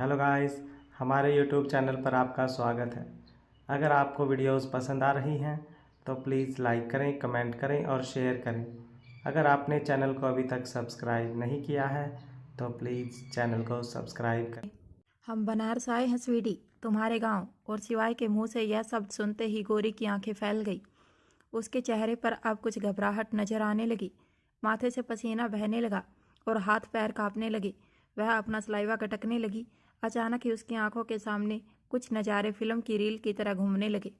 Hello guys, हमारे YouTube channel पर आपका स्वागत है। अगर आपको वीडियोस पसंद आ रही हैं तो प्लीज़ लाइक करें, कमेंट करें और शेयर करें। अगर आपने चैनल को अभी तक सब्सक्राइब नहीं किया है तो प्लीज़ चैनल को सब्सक्राइब करें। हम बनारस आए हैं स्वीटी, तुम्हारे गांव। और सिवाय के मुंह से यह शब्द सुनते ही गोरी की आंखें फैल गई। उसके चेहरे पर अब कुछ घबराहट नजर आने लगी। माथे से पसीना बहने लगा और हाथ पैर कांपने लगे। वह अपना सलाइवा कटकने लगी। अचानक ही उसकी आंखों के सामने कुछ नज़ारे फिल्म की रील की तरह घूमने लगे।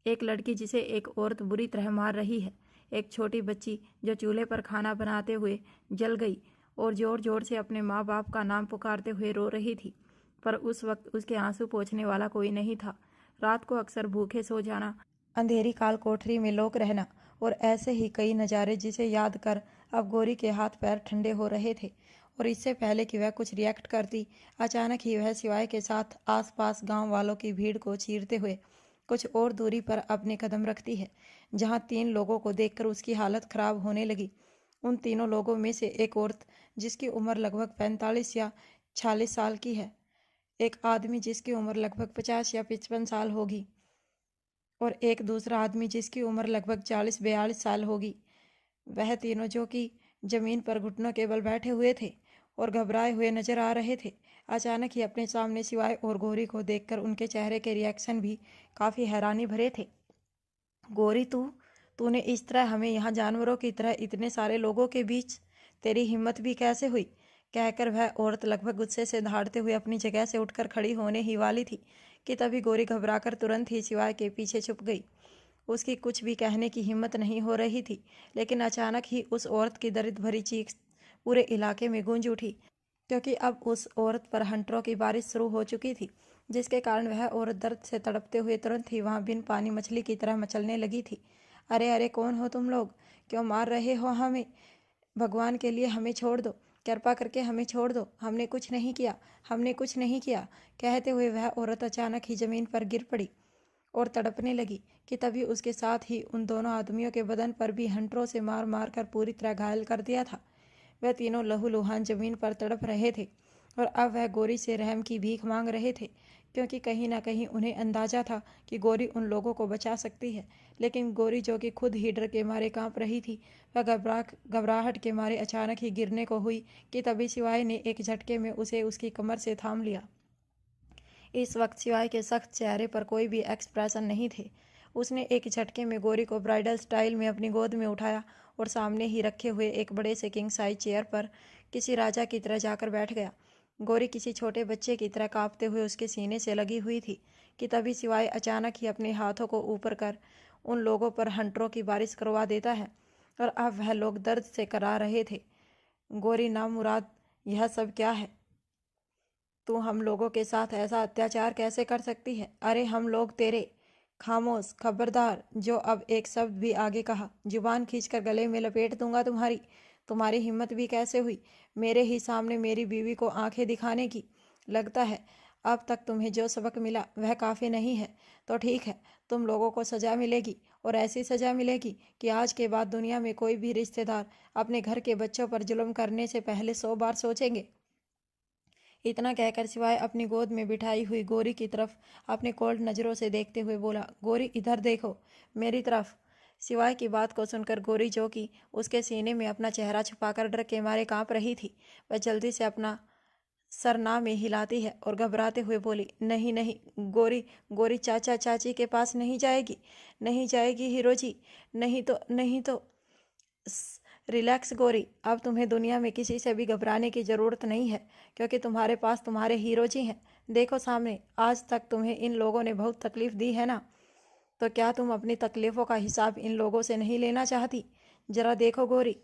एक लड़की जिसे एक औरत बुरी तरह मार रही है, एक छोटी बच्ची जो चूल्हे पर खाना बनाते हुए जल गई और जोर जोर से अपने माँ बाप का नाम पुकारते हुए रो रही थी, पर उस वक्त उसके आंसू पोंछने वाला कोई नहीं था। रात को अक्सर भूखे सो जाना, अंधेरी काल कोठरी में लोक रहना और ऐसे ही कई नज़ारे जिसे याद कर अब गोरी के हाथ पैर ठंडे हो रहे थे। और इससे पहले कि वह कुछ रिएक्ट करती, अचानक ही वह सिवाय के साथ आसपास गांव वालों की भीड़ को चीरते हुए कुछ और दूरी पर अपने कदम रखती है, जहां 3 लोगों को देखकर उसकी हालत खराब होने लगी। उन तीनों लोगों में से एक औरत जिसकी उम्र लगभग 45 या 46 साल की है, एक आदमी जिसकी उम्र लगभग 50 या 55 साल होगी और एक दूसरा आदमी जिसकी उम्र लगभग 40-42 साल होगी। वह तीनों जो कि जमीन पर घुटनों के बल बैठे हुए थे और घबराए हुए नजर आ रहे थे, अचानक ही अपने सामने सिवाय और गोरी को देखकर उनके चेहरे के रिएक्शन भी काफी हैरानी भरे थे। गोरी, तूने इस तरह हमें यहाँ जानवरों की तरह इतने सारे लोगों के बीच, तेरी हिम्मत भी कैसे हुई? कहकर वह औरत लगभग गुस्से से दहाड़ते हुए अपनी जगह से उठकर खड़ी होने ही वाली थी कि तभी गोरी घबराकर तुरंत ही सिवाय के पीछे छुप गई। उसकी कुछ भी कहने की हिम्मत नहीं हो रही थी, लेकिन अचानक ही उस औरत की दर्द भरी चीख पूरे इलाके में गूंज उठी, क्योंकि अब उस औरत पर हंटरों की बारिश शुरू हो चुकी थी, जिसके कारण वह औरत दर्द से तड़पते हुए तुरंत ही वहां बिन पानी मछली की तरह मचलने लगी थी। अरे अरे, कौन हो तुम लोग? क्यों मार रहे हो हमें? भगवान के लिए हमें छोड़ दो, कृपा करके हमें छोड़ दो, हमने कुछ नहीं किया, हमने कुछ नहीं किया। कहते हुए वह औरत अचानक ही जमीन पर गिर पड़ी और तड़पने लगी कि तभी उसके साथ ही उन दोनों आदमियों के बदन पर भी हंटरों से मार मार कर पूरी तरह घायल कर दिया था। वह तीनों लहूलुहान जमीन पर तड़प रहे थे और अब वह गोरी से रहम की भीख मांग रहे थे, क्योंकि कहीं ना कहीं उन्हें अंदाजा था कि गोरी उन लोगों को बचा सकती है। लेकिन गोरी, जो कि खुद ही डर के मारे कांप रही थी, वह घबराहट के मारे अचानक ही गिरने को हुई कि तभी सिवाय ने एक झटके में उसे उसकी कमर से थाम लिया। इस वक्त सिवाय के सख्त चेहरे पर कोई भी एक्सप्रेशन नहीं थे। उसने एक झटके में गोरी को ब्राइडल स्टाइल में अपनी गोद में उठाया और सामने ही रखे हुए एक बड़े से किंग साइज चेयर पर किसी राजा की तरह जाकर बैठ गया। गोरी किसी छोटे बच्चे की तरह कांपते हुए उसके सीने से लगी हुई थी कि तभी सिवाय अचानक ही अपने हाथों को ऊपर कर उन लोगों पर हंटरों की बारिश करवा देता है और अब वह लोग दर्द से करा रहे थे। गोरी नामुराद, यह सब क्या है? तू हम लोगों के साथ ऐसा अत्याचार कैसे कर सकती है? अरे हम लोग तेरे। खामोश, खबरदार! जो अब एक शब्द भी आगे कहा, जुबान खींचकर गले में लपेट दूंगा तुम्हारी। तुम्हारी हिम्मत भी कैसे हुई मेरे ही सामने मेरी बीवी को आंखें दिखाने की? लगता है अब तक तुम्हें जो सबक मिला वह काफ़ी नहीं है। तो ठीक है, तुम लोगों को सज़ा मिलेगी और ऐसी सज़ा मिलेगी कि आज के बाद दुनिया में कोई भी रिश्तेदार अपने घर के बच्चों पर जुल्म करने से पहले 100 बार सोचेंगे। इतना कहकर सिवाय अपनी गोद में बिठाई हुई गोरी की तरफ अपने कोल्ड नज़रों से देखते हुए बोला, गोरी इधर देखो, मेरी तरफ। सिवाय की बात को सुनकर गोरी, जो कि उसके सीने में अपना चेहरा छुपाकर डर के मारे कांप रही थी, वह जल्दी से अपना सर ना में हिलाती है और घबराते हुए बोली, नहीं नहीं गोरी, गोरी चाचा चाची के पास नहीं जाएगी, नहीं जाएगी हीरो जी, नहीं तो, नहीं तो। रिलैक्स गोरी, अब तुम्हें दुनिया में किसी से भी घबराने की ज़रूरत नहीं है, क्योंकि तुम्हारे पास तुम्हारे हीरो जी हैं। देखो सामने, आज तक तुम्हें इन लोगों ने बहुत तकलीफ दी है ना, तो क्या तुम अपनी तकलीफ़ों का हिसाब इन लोगों से नहीं लेना चाहती? ज़रा देखो गोरी,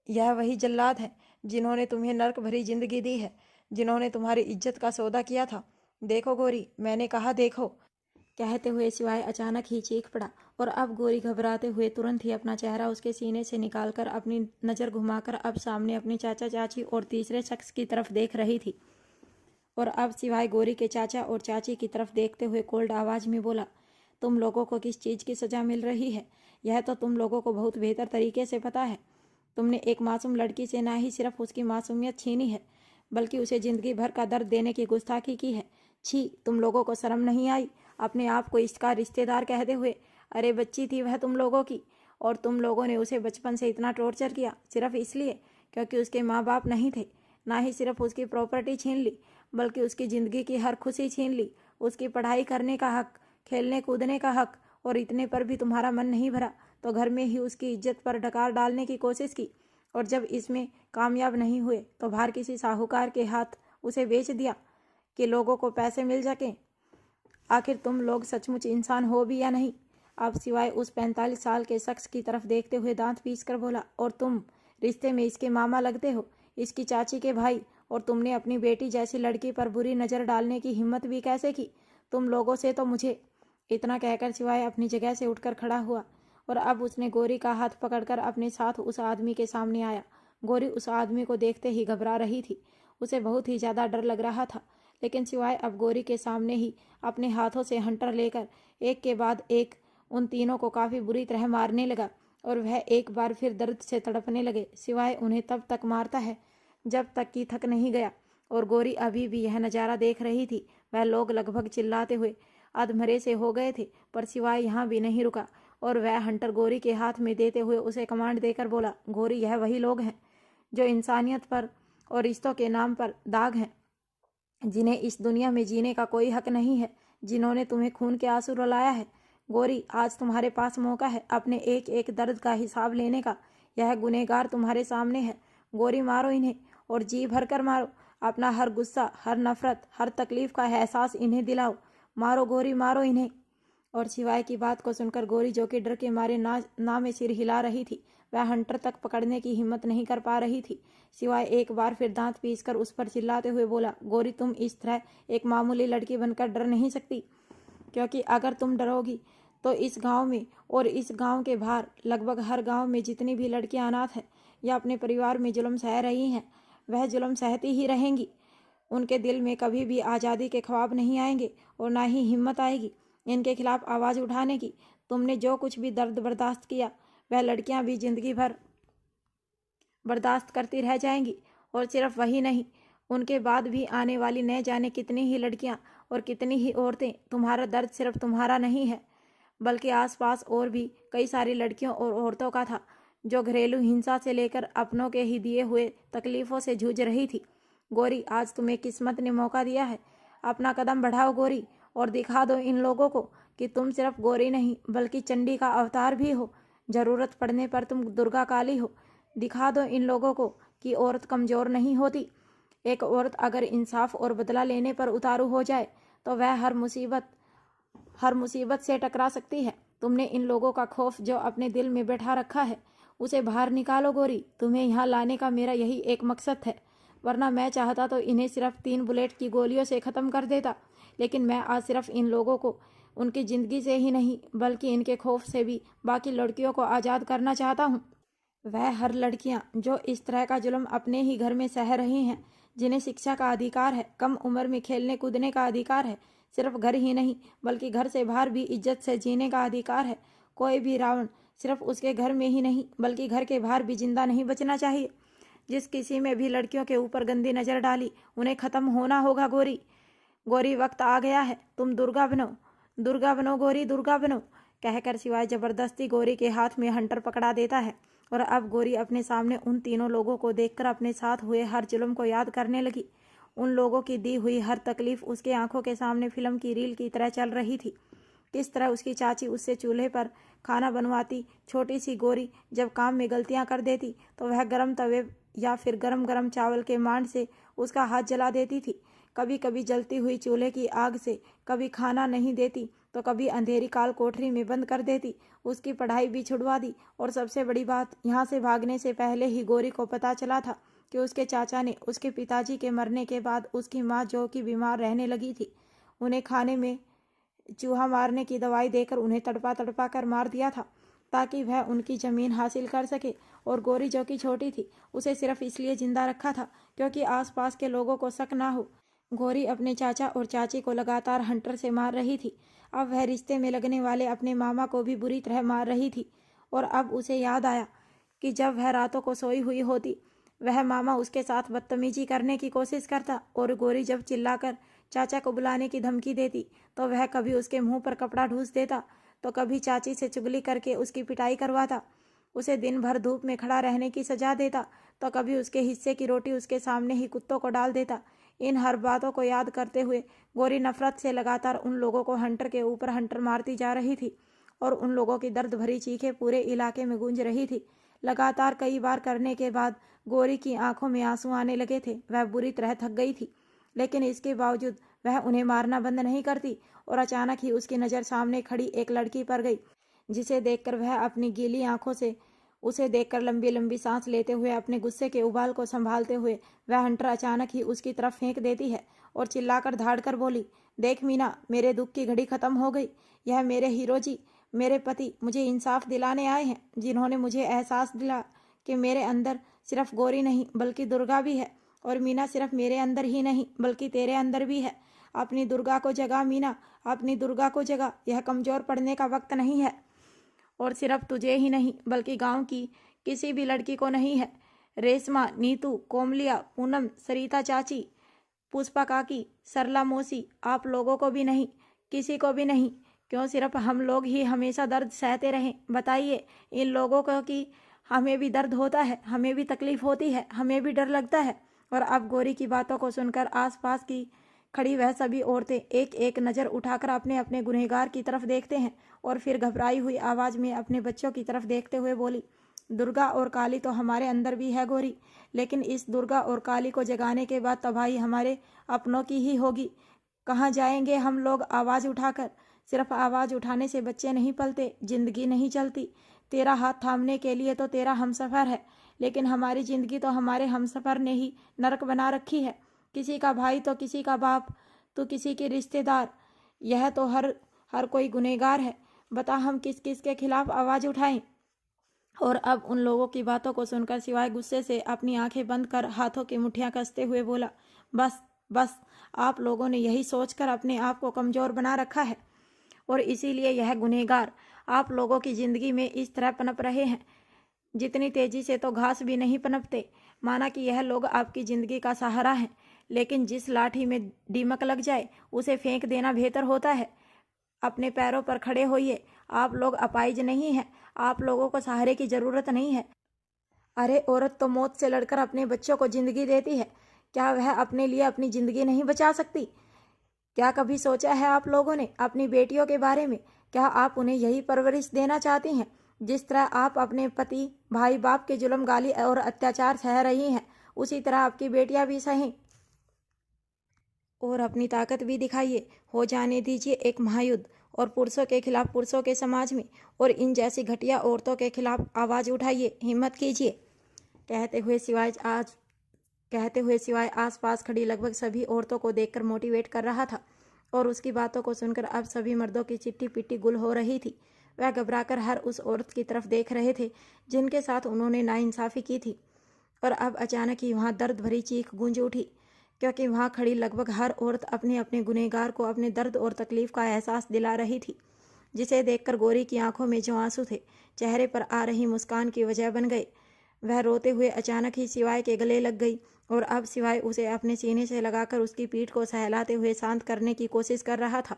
यह वही जल्लाद हैं जिन्होंने तुम्हें नर्क भरी जिंदगी दी है, जिन्होंने तुम्हारी इज्जत का सौदा किया था। देखो गोरी, मैंने कहा देखो। कहते हुए सिवाय अचानक ही चीख पड़ा और अब गोरी घबराते हुए तुरंत ही अपना चेहरा उसके सीने से निकालकर अपनी नज़र घुमाकर अब सामने अपने चाचा चाची और तीसरे शख्स की तरफ देख रही थी। और अब सिवाय गोरी के चाचा और चाची की तरफ देखते हुए कोल्ड आवाज़ में बोला, तुम लोगों को किस चीज़ की सज़ा मिल रही है यह तो तुम लोगों को बहुत बेहतर तरीके से पता है। तुमने एक मासूम लड़की से ना ही सिर्फ उसकी मासूमियत छीनी है, बल्कि उसे जिंदगी भर का दर्द देने की गुस्ताखी की है। छी, तुम लोगों को शर्म नहीं आई अपने आप को इसका रिश्तेदार कहते हुए? अरे बच्ची थी वह तुम लोगों की, और तुम लोगों ने उसे बचपन से इतना टॉर्चर किया सिर्फ इसलिए क्योंकि उसके माँ बाप नहीं थे। ना ही सिर्फ उसकी प्रॉपर्टी छीन ली, बल्कि उसकी ज़िंदगी की हर खुशी छीन ली, उसकी पढ़ाई करने का हक, खेलने कूदने का हक। और इतने पर भी तुम्हारा मन नहीं भरा तो घर में ही उसकी इज्जत पर डकार डालने की कोशिश की, और जब इसमें कामयाब नहीं हुए तो बाहर किसी साहूकार के हाथ उसे बेच दिया कि लोगों को पैसे मिल सकें। आखिर तुम लोग सचमुच इंसान हो भी या नहीं? आप सिवाय उस 45 साल के शख्स की तरफ देखते हुए दांत पीस कर बोला, और तुम रिश्ते में इसके मामा लगते हो, इसकी चाची के भाई, और तुमने अपनी बेटी जैसी लड़की पर बुरी नज़र डालने की हिम्मत भी कैसे की? तुम लोगों से तो मुझे। इतना कहकर सिवाय अपनी जगह से उठकर खड़ा हुआ, और अब उसने गोरी का हाथ पकड़कर अपने साथ उस आदमी के सामने आया। गोरी उस आदमी को देखते ही घबरा रही थी। उसे बहुत ही ज़्यादा डर लग रहा था, लेकिन सिवाय अब गोरी के सामने ही अपने हाथों से हंटर लेकर एक के बाद एक उन तीनों को काफ़ी बुरी तरह मारने लगा, और वह एक बार फिर दर्द से तड़पने लगे। सिवाय उन्हें तब तक मारता है जब तक कि थक नहीं गया, और गोरी अभी भी यह नज़ारा देख रही थी। वह लोग लगभग चिल्लाते हुए अधमरे से हो गए थे, पर सिवाय यहाँ भी नहीं रुका, और वह हंटर गोरी के हाथ में देते हुए उसे कमांड देकर बोला, गोरी, यह वही लोग हैं जो इंसानियत पर और रिश्तों के नाम पर दाग हैं, जिन्हें इस दुनिया में जीने का कोई हक नहीं है, जिन्होंने तुम्हें खून के आंसू रुलाया है। गोरी, आज तुम्हारे पास मौका है अपने एक एक दर्द का हिसाब लेने का। यह गुनहगार तुम्हारे सामने है। गोरी, मारो इन्हें, और जी भर कर मारो। अपना हर गुस्सा, हर नफरत, हर तकलीफ का एहसास इन्हें दिलाओ। मारो गोरी, मारो इन्हें। और सिवाय की बात को सुनकर गोरी, जो कि डर के मारे ना में सिर हिला रही थी, वह हंटर तक पकड़ने की हिम्मत नहीं कर पा रही थी। सिवाय एक बार फिर दांत पीसकर उस पर चिल्लाते हुए बोला, गोरी, तुम इस तरह एक मामूली लड़की बनकर डर नहीं सकती, क्योंकि अगर तुम डरोगी तो इस गांव में और इस गांव के बाहर लगभग हर गांव में जितनी भी लड़कियां अनाथ हैं या अपने परिवार में जुल्म सह रही हैं, वह जुल्म सहती ही रहेंगी। उनके दिल में कभी भी आज़ादी के ख्वाब नहीं आएंगे, और ना ही हिम्मत आएगी इनके खिलाफ आवाज़ उठाने की। तुमने जो कुछ भी दर्द बर्दाश्त किया, वह लड़कियां भी जिंदगी भर बर्दाश्त करती रह जाएंगी। और सिर्फ वही नहीं, उनके बाद भी आने वाली न जाने कितनी ही लड़कियां और कितनी ही औरतें। तुम्हारा दर्द सिर्फ तुम्हारा नहीं है, बल्कि आसपास और भी कई सारी लड़कियों और औरतों का था, जो घरेलू हिंसा से लेकर अपनों के ही दिए हुए तकलीफ़ों से जूझ रही थी। गोरी, आज तुम्हें किस्मत ने मौका दिया है। अपना कदम बढ़ाओ गोरी, और दिखा दो इन लोगों को कि तुम सिर्फ गोरी नहीं बल्कि चंडी का अवतार भी हो। ज़रूरत पड़ने पर तुम दुर्गा काली हो। दिखा दो इन लोगों को कि औरत कमज़ोर नहीं होती। एक औरत अगर इंसाफ और बदला लेने पर उतारू हो जाए तो वह हर मुसीबत से टकरा सकती है। तुमने इन लोगों का खौफ जो अपने दिल में बैठा रखा है, उसे बाहर निकालो गोरी। तुम्हें यहाँ लाने का मेरा यही एक मकसद है, वरना मैं चाहता तो इन्हें सिर्फ 3 बुलेट की गोलियों से ख़त्म कर देता। लेकिन मैं आज सिर्फ इन लोगों को उनकी ज़िंदगी से ही नहीं बल्कि इनके खौफ से भी बाकी लड़कियों को आज़ाद करना चाहता हूँ। वह हर लड़कियाँ जो इस तरह का जुल्म अपने ही घर में सह रही हैं, जिन्हें शिक्षा का अधिकार है, कम उम्र में खेलने कूदने का अधिकार है, सिर्फ घर ही नहीं बल्कि घर से बाहर भी इज्जत से जीने का अधिकार है। कोई भी रावण सिर्फ उसके घर में ही नहीं बल्कि घर के बाहर भी जिंदा नहीं बचना चाहिए। जिस किसी में भी लड़कियों के ऊपर गंदी नज़र डाली, उन्हें ख़त्म होना होगा। गोरी, गोरी, वक्त आ गया है, तुम दुर्गा बनो गोरी, दुर्गा बनो, कहकर सिवाय जबरदस्ती गोरी के हाथ में हंटर पकड़ा देता है। और अब गोरी अपने सामने उन तीनों लोगों को देखकर अपने साथ हुए हर जुल्म को याद करने लगी। उन लोगों की दी हुई हर तकलीफ उसके आंखों के सामने फिल्म की रील की तरह चल रही थी। किस तरह उसकी चाची उससे चूल्हे पर खाना बनवाती, छोटी सी गोरी जब काम में गलतियां कर देती तो वह गर्म तवे या फिर गरम गरम चावल के मांड से उसका हाथ जला देती थी। कभी कभी जलती हुई चूल्हे की आग से कभी खाना नहीं देती तो कभी अंधेरी काल कोठरी में बंद कर देती। उसकी पढ़ाई भी छुड़वा दी, और सबसे बड़ी बात, यहाँ से भागने से पहले ही गोरी को पता चला था कि उसके चाचा ने उसके पिताजी के मरने के बाद उसकी माँ, जो कि बीमार रहने लगी थी, उन्हें खाने में चूहा मारने की दवाई देकर उन्हें तड़पा तड़पा कर मार दिया था ताकि वह उनकी ज़मीन हासिल कर सके। और गोरी, जो कि छोटी थी, उसे सिर्फ इसलिए जिंदा रखा था क्योंकि आसपास के लोगों को शक ना हो। गोरी अपने चाचा और चाची को लगातार हंटर से मार रही थी। अब वह रिश्ते में लगने वाले अपने मामा को भी बुरी तरह मार रही थी। और अब उसे याद आया कि जब वह रातों को सोई हुई होती वह मामा उसके साथ बदतमीजी करने की कोशिश करता और गोरी जब चिल्लाकर चाचा को बुलाने की धमकी देती तो वह कभी उसके मुंह पर कपड़ा ढूंस देता तो कभी चाची से चुगली करके उसकी पिटाई करवाता। उसे दिन भर धूप में खड़ा रहने की सजा देता तो कभी उसके हिस्से की रोटी उसके सामने ही कुत्तों को डाल देता। इन हर बातों को याद करते हुए गोरी नफरत से लगातार उन लोगों को हंटर के ऊपर हंटर मारती जा रही थी और उन लोगों की दर्द भरी चीखें पूरे इलाके में गूंज रही थी। लगातार कई बार करने के बाद गोरी की आंखों में आंसू आने लगे थे। वह बुरी तरह थक गई थी, लेकिन इसके बावजूद वह उन्हें मारना बंद नहीं करती और अचानक ही उसकी नज़र सामने खड़ी एक लड़की पर गई, जिसे देखकर वह अपनी गीली आंखों से उसे देखकर लंबी लंबी सांस लेते हुए अपने गुस्से के उबाल को संभालते हुए वह हंटर अचानक ही उसकी तरफ फेंक देती है और चिल्लाकर धाड़ कर बोली, देख मीना, मेरे दुख की घड़ी खत्म हो गई। यह मेरे हीरो जी, मेरे पति मुझे इंसाफ दिलाने आए हैं, जिन्होंने मुझे एहसास दिला कि मेरे अंदर सिर्फ गोरी नहीं बल्कि दुर्गा भी है और मीना सिर्फ मेरे अंदर ही नहीं बल्कि तेरे अंदर भी है। अपनी दुर्गा को जगा मीना, अपनी दुर्गा को जगा। यह कमज़ोर पड़ने का वक्त नहीं है और सिर्फ तुझे ही नहीं बल्कि गांव की किसी भी लड़की को नहीं है। रेशमा, नीतू, कोमलिया, पूनम, सरिता चाची, पुष्पा काकी, सरला मौसी, आप लोगों को भी नहीं, किसी को भी नहीं। क्यों सिर्फ हम लोग ही हमेशा दर्द सहते रहें? बताइए इन लोगों को कि हमें भी दर्द होता है, हमें भी तकलीफ होती है, हमें भी डर लगता है। और अब गोरी की बातों को सुनकर आसपास की खड़ी वह सभी औरतें एक एक नज़र उठाकर अपने अपने गुनहगार की तरफ देखते हैं और फिर घबराई हुई आवाज़ में अपने बच्चों की तरफ देखते हुए बोली, दुर्गा और काली तो हमारे अंदर भी है गोरी, लेकिन इस दुर्गा और काली को जगाने के बाद तबाही हमारे अपनों की ही होगी। कहाँ जाएंगे हम लोग आवाज़ उठाकर? सिर्फ आवाज़ उठाने से बच्चे नहीं पलते, जिंदगी नहीं चलती। तेरा हाथ थामने के लिए तो तेरा हमसफ़र है, लेकिन हमारी ज़िंदगी तो हमारे हमसफ़र ने ही नरक बना रखी है। किसी का भाई तो किसी का बाप तो किसी के रिश्तेदार, यह तो हर कोई गुनहगार है। बता हम किस किस के खिलाफ आवाज़ उठाएं? और अब उन लोगों की बातों को सुनकर सिवाय गुस्से से अपनी आंखें बंद कर हाथों की मुट्ठियां कसते हुए बोला, बस बस, आप लोगों ने यही सोचकर अपने आप को कमज़ोर बना रखा है और इसीलिए यह गुनहगार आप लोगों की ज़िंदगी में इस तरह पनप रहे हैं। जितनी तेज़ी से तो घास भी नहीं पनपते। माना कि यह लोग आपकी ज़िंदगी का सहारा हैं, लेकिन जिस लाठी में दीमक लग जाए उसे फेंक देना बेहतर होता है। अपने पैरों पर खड़े होइए। आप लोग अपाहिज नहीं हैं, आप लोगों को सहारे की ज़रूरत नहीं है। अरे औरत तो मौत से लड़कर अपने बच्चों को ज़िंदगी देती है, क्या वह अपने लिए अपनी ज़िंदगी नहीं बचा सकती? क्या कभी सोचा है आप लोगों ने अपनी बेटियों के बारे में? क्या आप उन्हें यही परवरिश देना चाहती हैं जिस तरह आप अपने पति, भाई, बाप के जुल्म, गाली और अत्याचार सह रही हैं, उसी तरह आपकी बेटियां भी सहें और अपनी ताकत भी दिखाइए। हो जाने दीजिए एक महायुद्ध और पुरुषों के खिलाफ पुरुषों के समाज में, और इन जैसी घटिया औरतों के खिलाफ आवाज़ उठाइए, हिम्मत कीजिए। कहते हुए सिवाय आसपास खड़ी लगभग सभी औरतों को देखकर मोटिवेट कर रहा था और उसकी बातों को सुनकर अब सभी मर्दों की चिट्टी पिट्टी गुल हो रही थी। वह घबराकर हर उस औरत की तरफ देख रहे थे जिनके साथ उन्होंने नाइंसाफ़ी की थी। और अब अचानक ही वहाँ दर्द भरी चीख गूंज उठी, क्योंकि वहाँ खड़ी लगभग हर औरत अपने अपने गुनहगार को अपने दर्द और तकलीफ का एहसास दिला रही थी, जिसे देखकर गोरी की आंखों में जो आंसू थे चेहरे पर आ रही मुस्कान की वजह बन गए। वह रोते हुए अचानक ही सिवाय के गले लग गई और अब सिवाय उसे अपने सीने से लगाकर उसकी पीठ को सहलाते हुए शांत करने की कोशिश कर रहा था।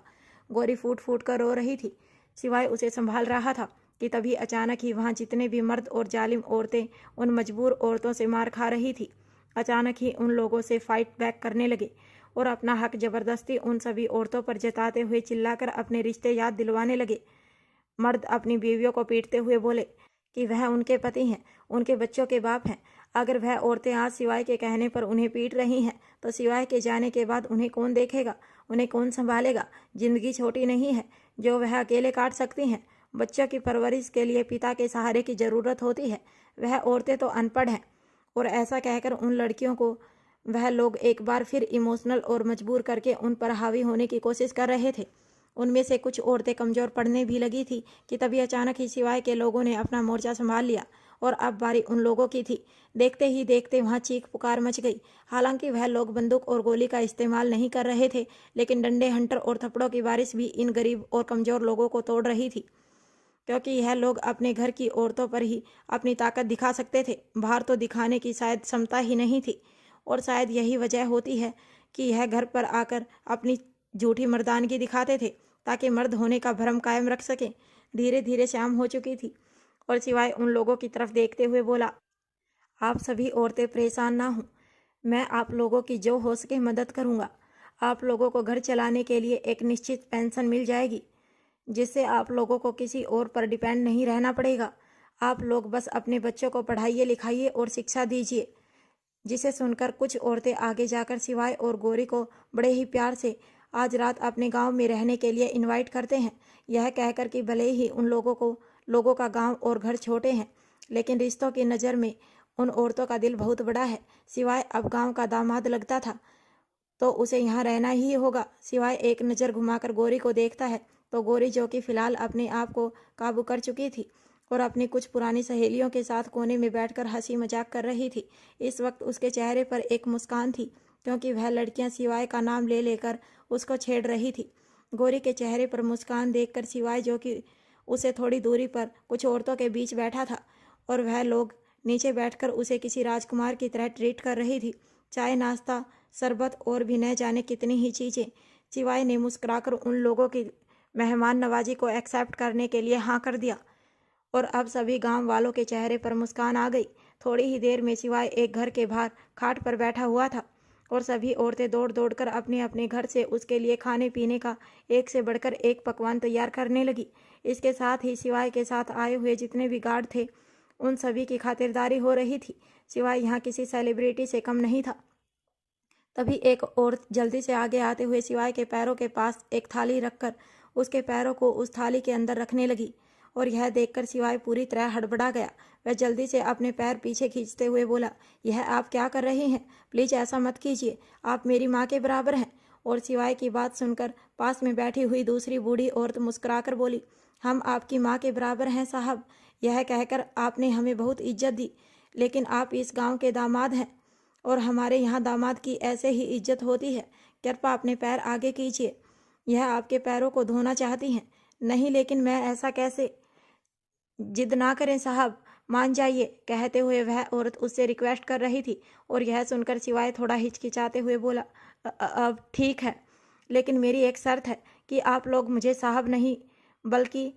गोरी फूट फूट कर रो रही थी, सिवाय उसे संभाल रहा था कि तभी अचानक ही वहाँ जितने भी मर्द और जालिम औरतें उन मजबूर औरतों से मार खा रही थी, अचानक ही उन लोगों से फाइट बैक करने लगे और अपना हक जबरदस्ती उन सभी औरतों पर जताते हुए चिल्लाकर अपने रिश्ते याद दिलवाने लगे। मर्द अपनी बीवियों को पीटते हुए बोले कि वह उनके पति हैं, उनके बच्चों के बाप हैं। अगर वह औरतें आज सिवाय के कहने पर उन्हें पीट रही हैं तो सिवाय के जाने के बाद उन्हें कौन देखेगा, उन्हें कौन संभालेगा? जिंदगी छोटी नहीं है जो वह अकेले काट सकती हैं। बच्चों की परवरिश के लिए पिता के सहारे की ज़रूरत होती है। वह औरतें तो अनपढ़ हैं। और ऐसा कहकर उन लड़कियों को वह लोग एक बार फिर इमोशनल और मजबूर करके उन पर हावी होने की कोशिश कर रहे थे। उनमें से कुछ औरतें कमज़ोर पड़ने भी लगी थी कि तभी अचानक ही सिवाय के लोगों ने अपना मोर्चा संभाल लिया और अब बारी उन लोगों की थी। देखते ही देखते वहाँ चीख पुकार मच गई। हालांकि वह लोग बंदूक और गोली का इस्तेमाल नहीं कर रहे थे, लेकिन डंडे, हंटर और थप्पड़ों की बारिश भी इन गरीब और कमज़ोर लोगों को तोड़ रही थी। क्योंकि यह लोग अपने घर की औरतों पर ही अपनी ताकत दिखा सकते थे, बाहर तो दिखाने की शायद क्षमता ही नहीं थी। और शायद यही वजह होती है कि यह घर पर आकर अपनी झूठी मर्दानगी दिखाते थे ताकि मर्द होने का भ्रम कायम रख सकें। धीरे धीरे शाम हो चुकी थी और सिवाय उन लोगों की तरफ देखते हुए बोला, आप सभी औरतें परेशान ना हों, मैं आप लोगों की जो हो सके मदद करूँगा। आप लोगों को घर चलाने के लिए एक निश्चित पेंशन मिल जाएगी, जिससे आप लोगों को किसी और पर डिपेंड नहीं रहना पड़ेगा। आप लोग बस अपने बच्चों को पढ़ाइए लिखाइए और शिक्षा दीजिए। जिसे सुनकर कुछ औरतें आगे जाकर सिवाय और गौरी को बड़े ही प्यार से आज रात अपने गांव में रहने के लिए इनवाइट करते हैं। यह कहकर कि भले ही उन लोगों का गांव और घर छोटे हैं, लेकिन रिश्तों की नज़र में उन औरतों का दिल बहुत बड़ा है। सिवाय अब गांव का दामाद लगता था तो उसे यहाँ रहना ही होगा। सिवाय एक नज़र घुमाकर गौरी को देखता है तो गौरी, जो कि फिलहाल अपने आप को काबू कर चुकी थी और अपनी कुछ पुरानी सहेलियों के साथ कोने में बैठकर हंसी मजाक कर रही थी, इस वक्त उसके चेहरे पर एक मुस्कान थी, क्योंकि वह लड़कियां सिवाय का नाम ले लेकर उसको छेड़ रही थी। गौरी के चेहरे पर मुस्कान देखकर सिवाय, जो कि उसे थोड़ी दूरी पर कुछ औरतों के बीच बैठा था और वह लोग नीचे बैठकर उसे किसी राजकुमार की तरह ट्रीट कर रही थी, चाय नाश्ता शरबत और भी न जाने कितनी ही चीज़ें। सिवाय ने मुस्कुराकर उन लोगों की मेहमान नवाजी को एक्सेप्ट करने के लिए हाँ कर दिया और अब सभी गांव वालों के चेहरे पर मुस्कान आ गई। थोड़ी ही देर में सिवाय एक घर के बाहर खाट पर बैठा हुआ था और सभी औरतें दौड़ दौड़ कर अपने अपने घर से उसके लिए खाने पीने का एक से बढ़कर एक पकवान तैयार करने लगी। इसके साथ ही सिवाय के साथ आए हुए जितने भी गार्ड थे उन सभी की खातिरदारी हो रही थी। सिवाय यहाँ किसी सेलिब्रिटी से कम नहीं था। तभी एक औरत जल्दी से आगे आते हुए सिवाय के पैरों के पास एक थाली रखकर उसके पैरों को उस थाली के अंदर रखने लगी और यह देखकर सिवाय पूरी तरह हड़बड़ा गया। वह जल्दी से अपने पैर पीछे खींचते हुए बोला, यह आप क्या कर रही हैं? प्लीज़ ऐसा मत कीजिए, आप मेरी माँ के बराबर हैं। और सिवाय की बात सुनकर पास में बैठी हुई दूसरी बूढ़ी औरत मुस्कुराकर बोली, हम आपकी माँ के बराबर हैं साहब। यह कहकर आपने हमें बहुत इज्जत दी, लेकिन आप इस गाँव के दामाद हैं और हमारे यहाँ दामाद की ऐसे ही इज्जत होती है। कृपया अपने पैर आगे कीजिए। यह आपके पैरों को धोना चाहती हैं। नहीं, लेकिन मैं ऐसा कैसे? जिद ना करें साहब, मान जाइए, कहते हुए वह औरत उससे रिक्वेस्ट कर रही थी और यह सुनकर सिवाय थोड़ा हिचकिचाते हुए बोला, अब ठीक है, लेकिन मेरी एक शर्त है कि आप लोग मुझे साहब नहीं बल्कि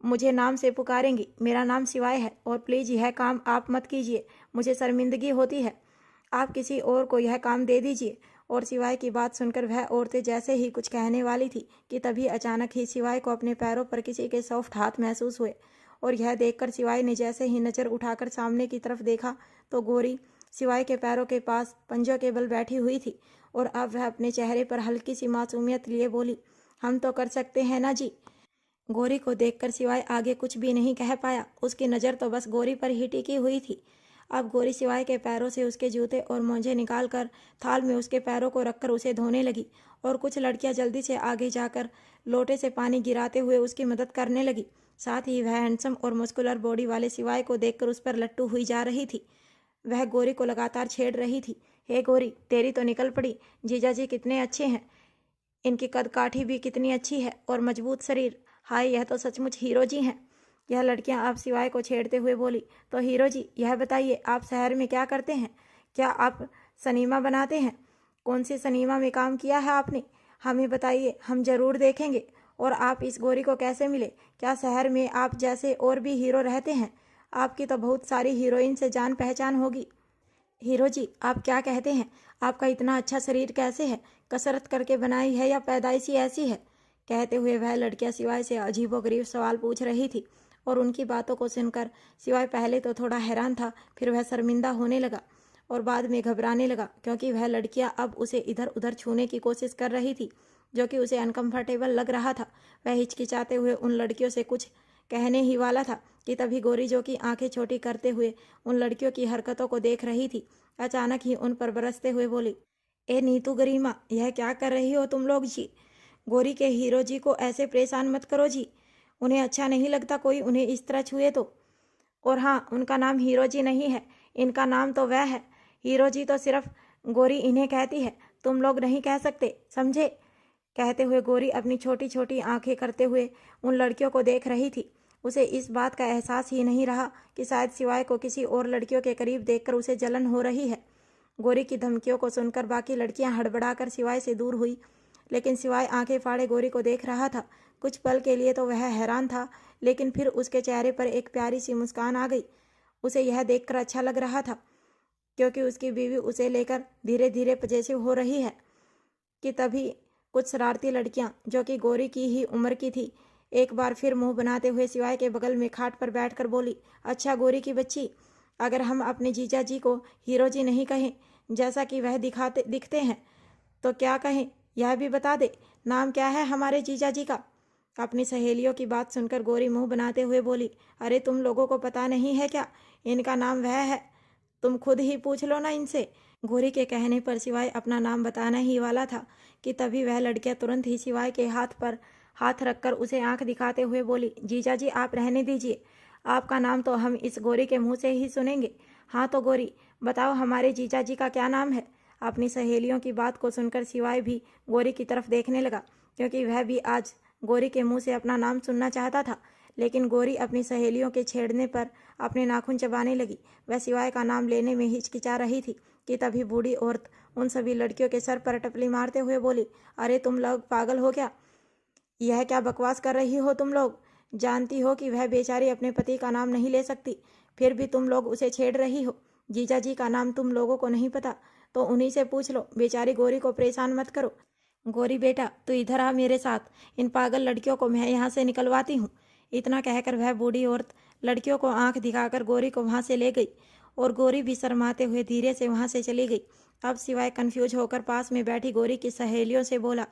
मुझे नाम से पुकारेंगी। मेरा नाम सिवाय है और प्लीज़ यह काम आप मत कीजिए, मुझे शर्मिंदगी होती है। आप किसी और को यह काम दे दीजिए। और सिवाय की बात सुनकर वह औरतें जैसे ही कुछ कहने वाली थी कि तभी अचानक ही सिवाय को अपने पैरों पर किसी के सॉफ्ट हाथ महसूस हुए और यह देखकर सिवाय ने जैसे ही नज़र उठाकर सामने की तरफ देखा तो गौरी सिवाय के पैरों के पास पंजों के बल बैठी हुई थी और अब वह अपने चेहरे पर हल्की सी मासूमियत लिए बोली, हम तो कर सकते हैं ना जी। गौरी को देखकर सिवाय आगे कुछ भी नहीं कह पाया। उसकी नज़र तो बस गौरी पर ही टिकी हुई थी। अब गौरी सिवाय के पैरों से उसके जूते और मोजे निकालकर थाल में उसके पैरों को रखकर उसे धोने लगी और कुछ लड़कियां जल्दी से आगे जाकर लोटे से पानी गिराते हुए उसकी मदद करने लगी। साथ ही वह हैंडसम और मस्कुलर बॉडी वाले सिवाय को देखकर उस पर लट्टू हुई जा रही थी। वह गौरी को लगातार छेड़ रही थी, हे गौरी, तेरी तो निकल पड़ी। जीजा जी कितने अच्छे हैं, इनकी कद काठी भी कितनी अच्छी है और मजबूत शरीर। हाय, यह तो सचमुच हीरो जी हैं। यह लड़कियां आप सिवाय को छेड़ते हुए बोली, तो हीरो जी यह बताइए, आप शहर में क्या करते हैं? क्या आप सिनेमा बनाते हैं? कौन सी सिनेमा में काम किया है आपने? हमें बताइए, हम ज़रूर देखेंगे। और आप इस गौरी को कैसे मिले? क्या शहर में आप जैसे और भी हीरो रहते हैं? आपकी तो बहुत सारी हीरोइन से जान पहचान होगी। हीरो जी, आप क्या कहते हैं? आपका इतना अच्छा शरीर कैसे है? कसरत करके बनाई है या पैदाइशी ऐसी है? कहते हुए वह लड़कियां सिवाय से अजीबोगरीब सवाल पूछ रही थी और उनकी बातों को सुनकर सिवाय पहले तो थोड़ा हैरान था, फिर वह शर्मिंदा होने लगा और बाद में घबराने लगा, क्योंकि वह लड़कियां अब उसे इधर उधर छूने की कोशिश कर रही थी, जो कि उसे अनकंफर्टेबल लग रहा था। वह हिचकिचाते हुए उन लड़कियों से कुछ कहने ही वाला था कि तभी गौरी, जो कि आंखें छोटी करते हुए उन लड़कियों की हरकतों को देख रही थी, अचानक ही उन पर बरसते हुए बोली, ए नीतू गरिमा, यह क्या कर रही हो तुम लोग जी? गौरी के हीरो जी को ऐसे परेशान मत करो जी, उन्हें अच्छा नहीं लगता कोई उन्हें इस तरह छुए तो। और हाँ, उनका नाम हीरो जी नहीं है, इनका नाम तो वह है। हीरो जी तो सिर्फ गौरी इन्हें कहती है, तुम लोग नहीं कह सकते, समझे? कहते हुए गौरी अपनी छोटी छोटी आंखें करते हुए उन लड़कियों को देख रही थी उसे इस बात का एहसास ही नहीं रहा कि शायद शिवाय को किसी और लड़कियों के करीब देखकर उसे जलन हो रही है। गौरी की धमकियों को सुनकर बाकी लड़कियां हड़बड़ाकर शिवाय से दूर हुई, लेकिन शिवाय आंखें फाड़े गौरी को देख रहा था। कुछ पल के लिए तो वह हैरान था, लेकिन फिर उसके चेहरे पर एक प्यारी सी मुस्कान आ गई। उसे यह देखकर अच्छा लग रहा था, क्योंकि उसकी बीवी उसे लेकर धीरे धीरे पजेसिव हो रही है। कि तभी कुछ शरारती लड़कियां, जो कि गौरी की ही उम्र की थी, एक बार फिर मुंह बनाते हुए शिवाय के बगल में खाट पर बैठकर बोली, अच्छा गौरी की बच्ची, अगर हम अपने जीजा जी को हीरो जी नहीं कहें जैसा कि वह दिखते हैं तो क्या कहें, यह भी बता दे, नाम क्या है हमारे जीजा जी का। अपनी सहेलियों की बात सुनकर गौरी मुंह बनाते हुए बोली, अरे तुम लोगों को पता नहीं है क्या, इनका नाम वह है, तुम खुद ही पूछ लो ना इनसे। गौरी के कहने पर शिवाय अपना नाम बताना ही वाला था कि तभी वह लड़कियां तुरंत ही शिवाय के हाथ पर हाथ रखकर उसे आंख दिखाते हुए बोली, जीजा जी आप रहने दीजिए, आपका नाम तो हम इस गौरी के मुंह से ही सुनेंगे। हाँ तो गौरी बताओ हमारे जीजा जी का क्या नाम है। अपनी सहेलियों की बात को सुनकर शिवाय भी गौरी की तरफ देखने लगा, क्योंकि वह भी आज गौरी के मुंह से अपना नाम सुनना चाहता था। लेकिन गौरी अपनी सहेलियों के छेड़ने पर अपने नाखून चबाने लगी। वह शिवाय का नाम लेने में हिचकिचा रही थी कि तभी बूढ़ी औरत उन सभी लड़कियों के सर पर टपली मारते हुए बोली, अरे तुम लोग पागल हो क्या, यह क्या बकवास कर रही हो तुम लोग, जानती हो कि वह बेचारी अपने पति का नाम नहीं ले सकती, फिर भी तुम लोग उसे छेड़ रही हो। जीजा जी का नाम तुम लोगों को नहीं पता तो उन्हीं से पूछ लो, बेचारी गौरी को परेशान मत करो। गौरी बेटा तू इधर आ मेरे साथ, इन पागल लड़कियों को मैं यहाँ से निकलवाती हूँ। इतना कहकर वह बूढ़ी औरत लड़कियों को आंख दिखाकर गौरी को वहाँ से ले गई और गौरी भी शर्माते हुए धीरे से वहाँ से चली गई। अब सिवाय कंफ्यूज होकर पास में बैठी गौरी की सहेलियों से बोला,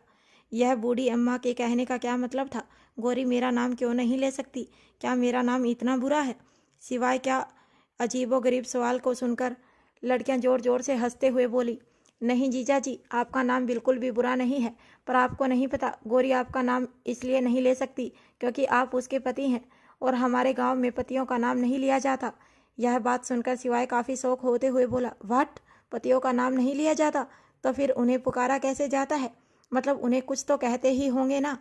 यह बूढ़ी अम्मा के कहने का क्या मतलब था, गौरी मेरा नाम क्यों नहीं ले सकती, क्या मेरा नाम इतना बुरा है। सिवाय क्या अजीबोगरीब सवाल को सुनकर लड़कियां जोर जोर से हंसते हुए बोली, नहीं जीजा जी आपका नाम बिल्कुल भी बुरा नहीं है, पर आपको नहीं पता गौरी आपका नाम इसलिए नहीं ले सकती क्योंकि आप उसके पति हैं और हमारे गांव में पतियों का नाम नहीं लिया जाता। यह बात सुनकर सिवाय काफ़ी शौक होते हुए बोला, व्हाट, पतियों का नाम नहीं लिया जाता, तो फिर उन्हें पुकारा कैसे जाता है, मतलब उन्हें कुछ तो कहते ही होंगे ना।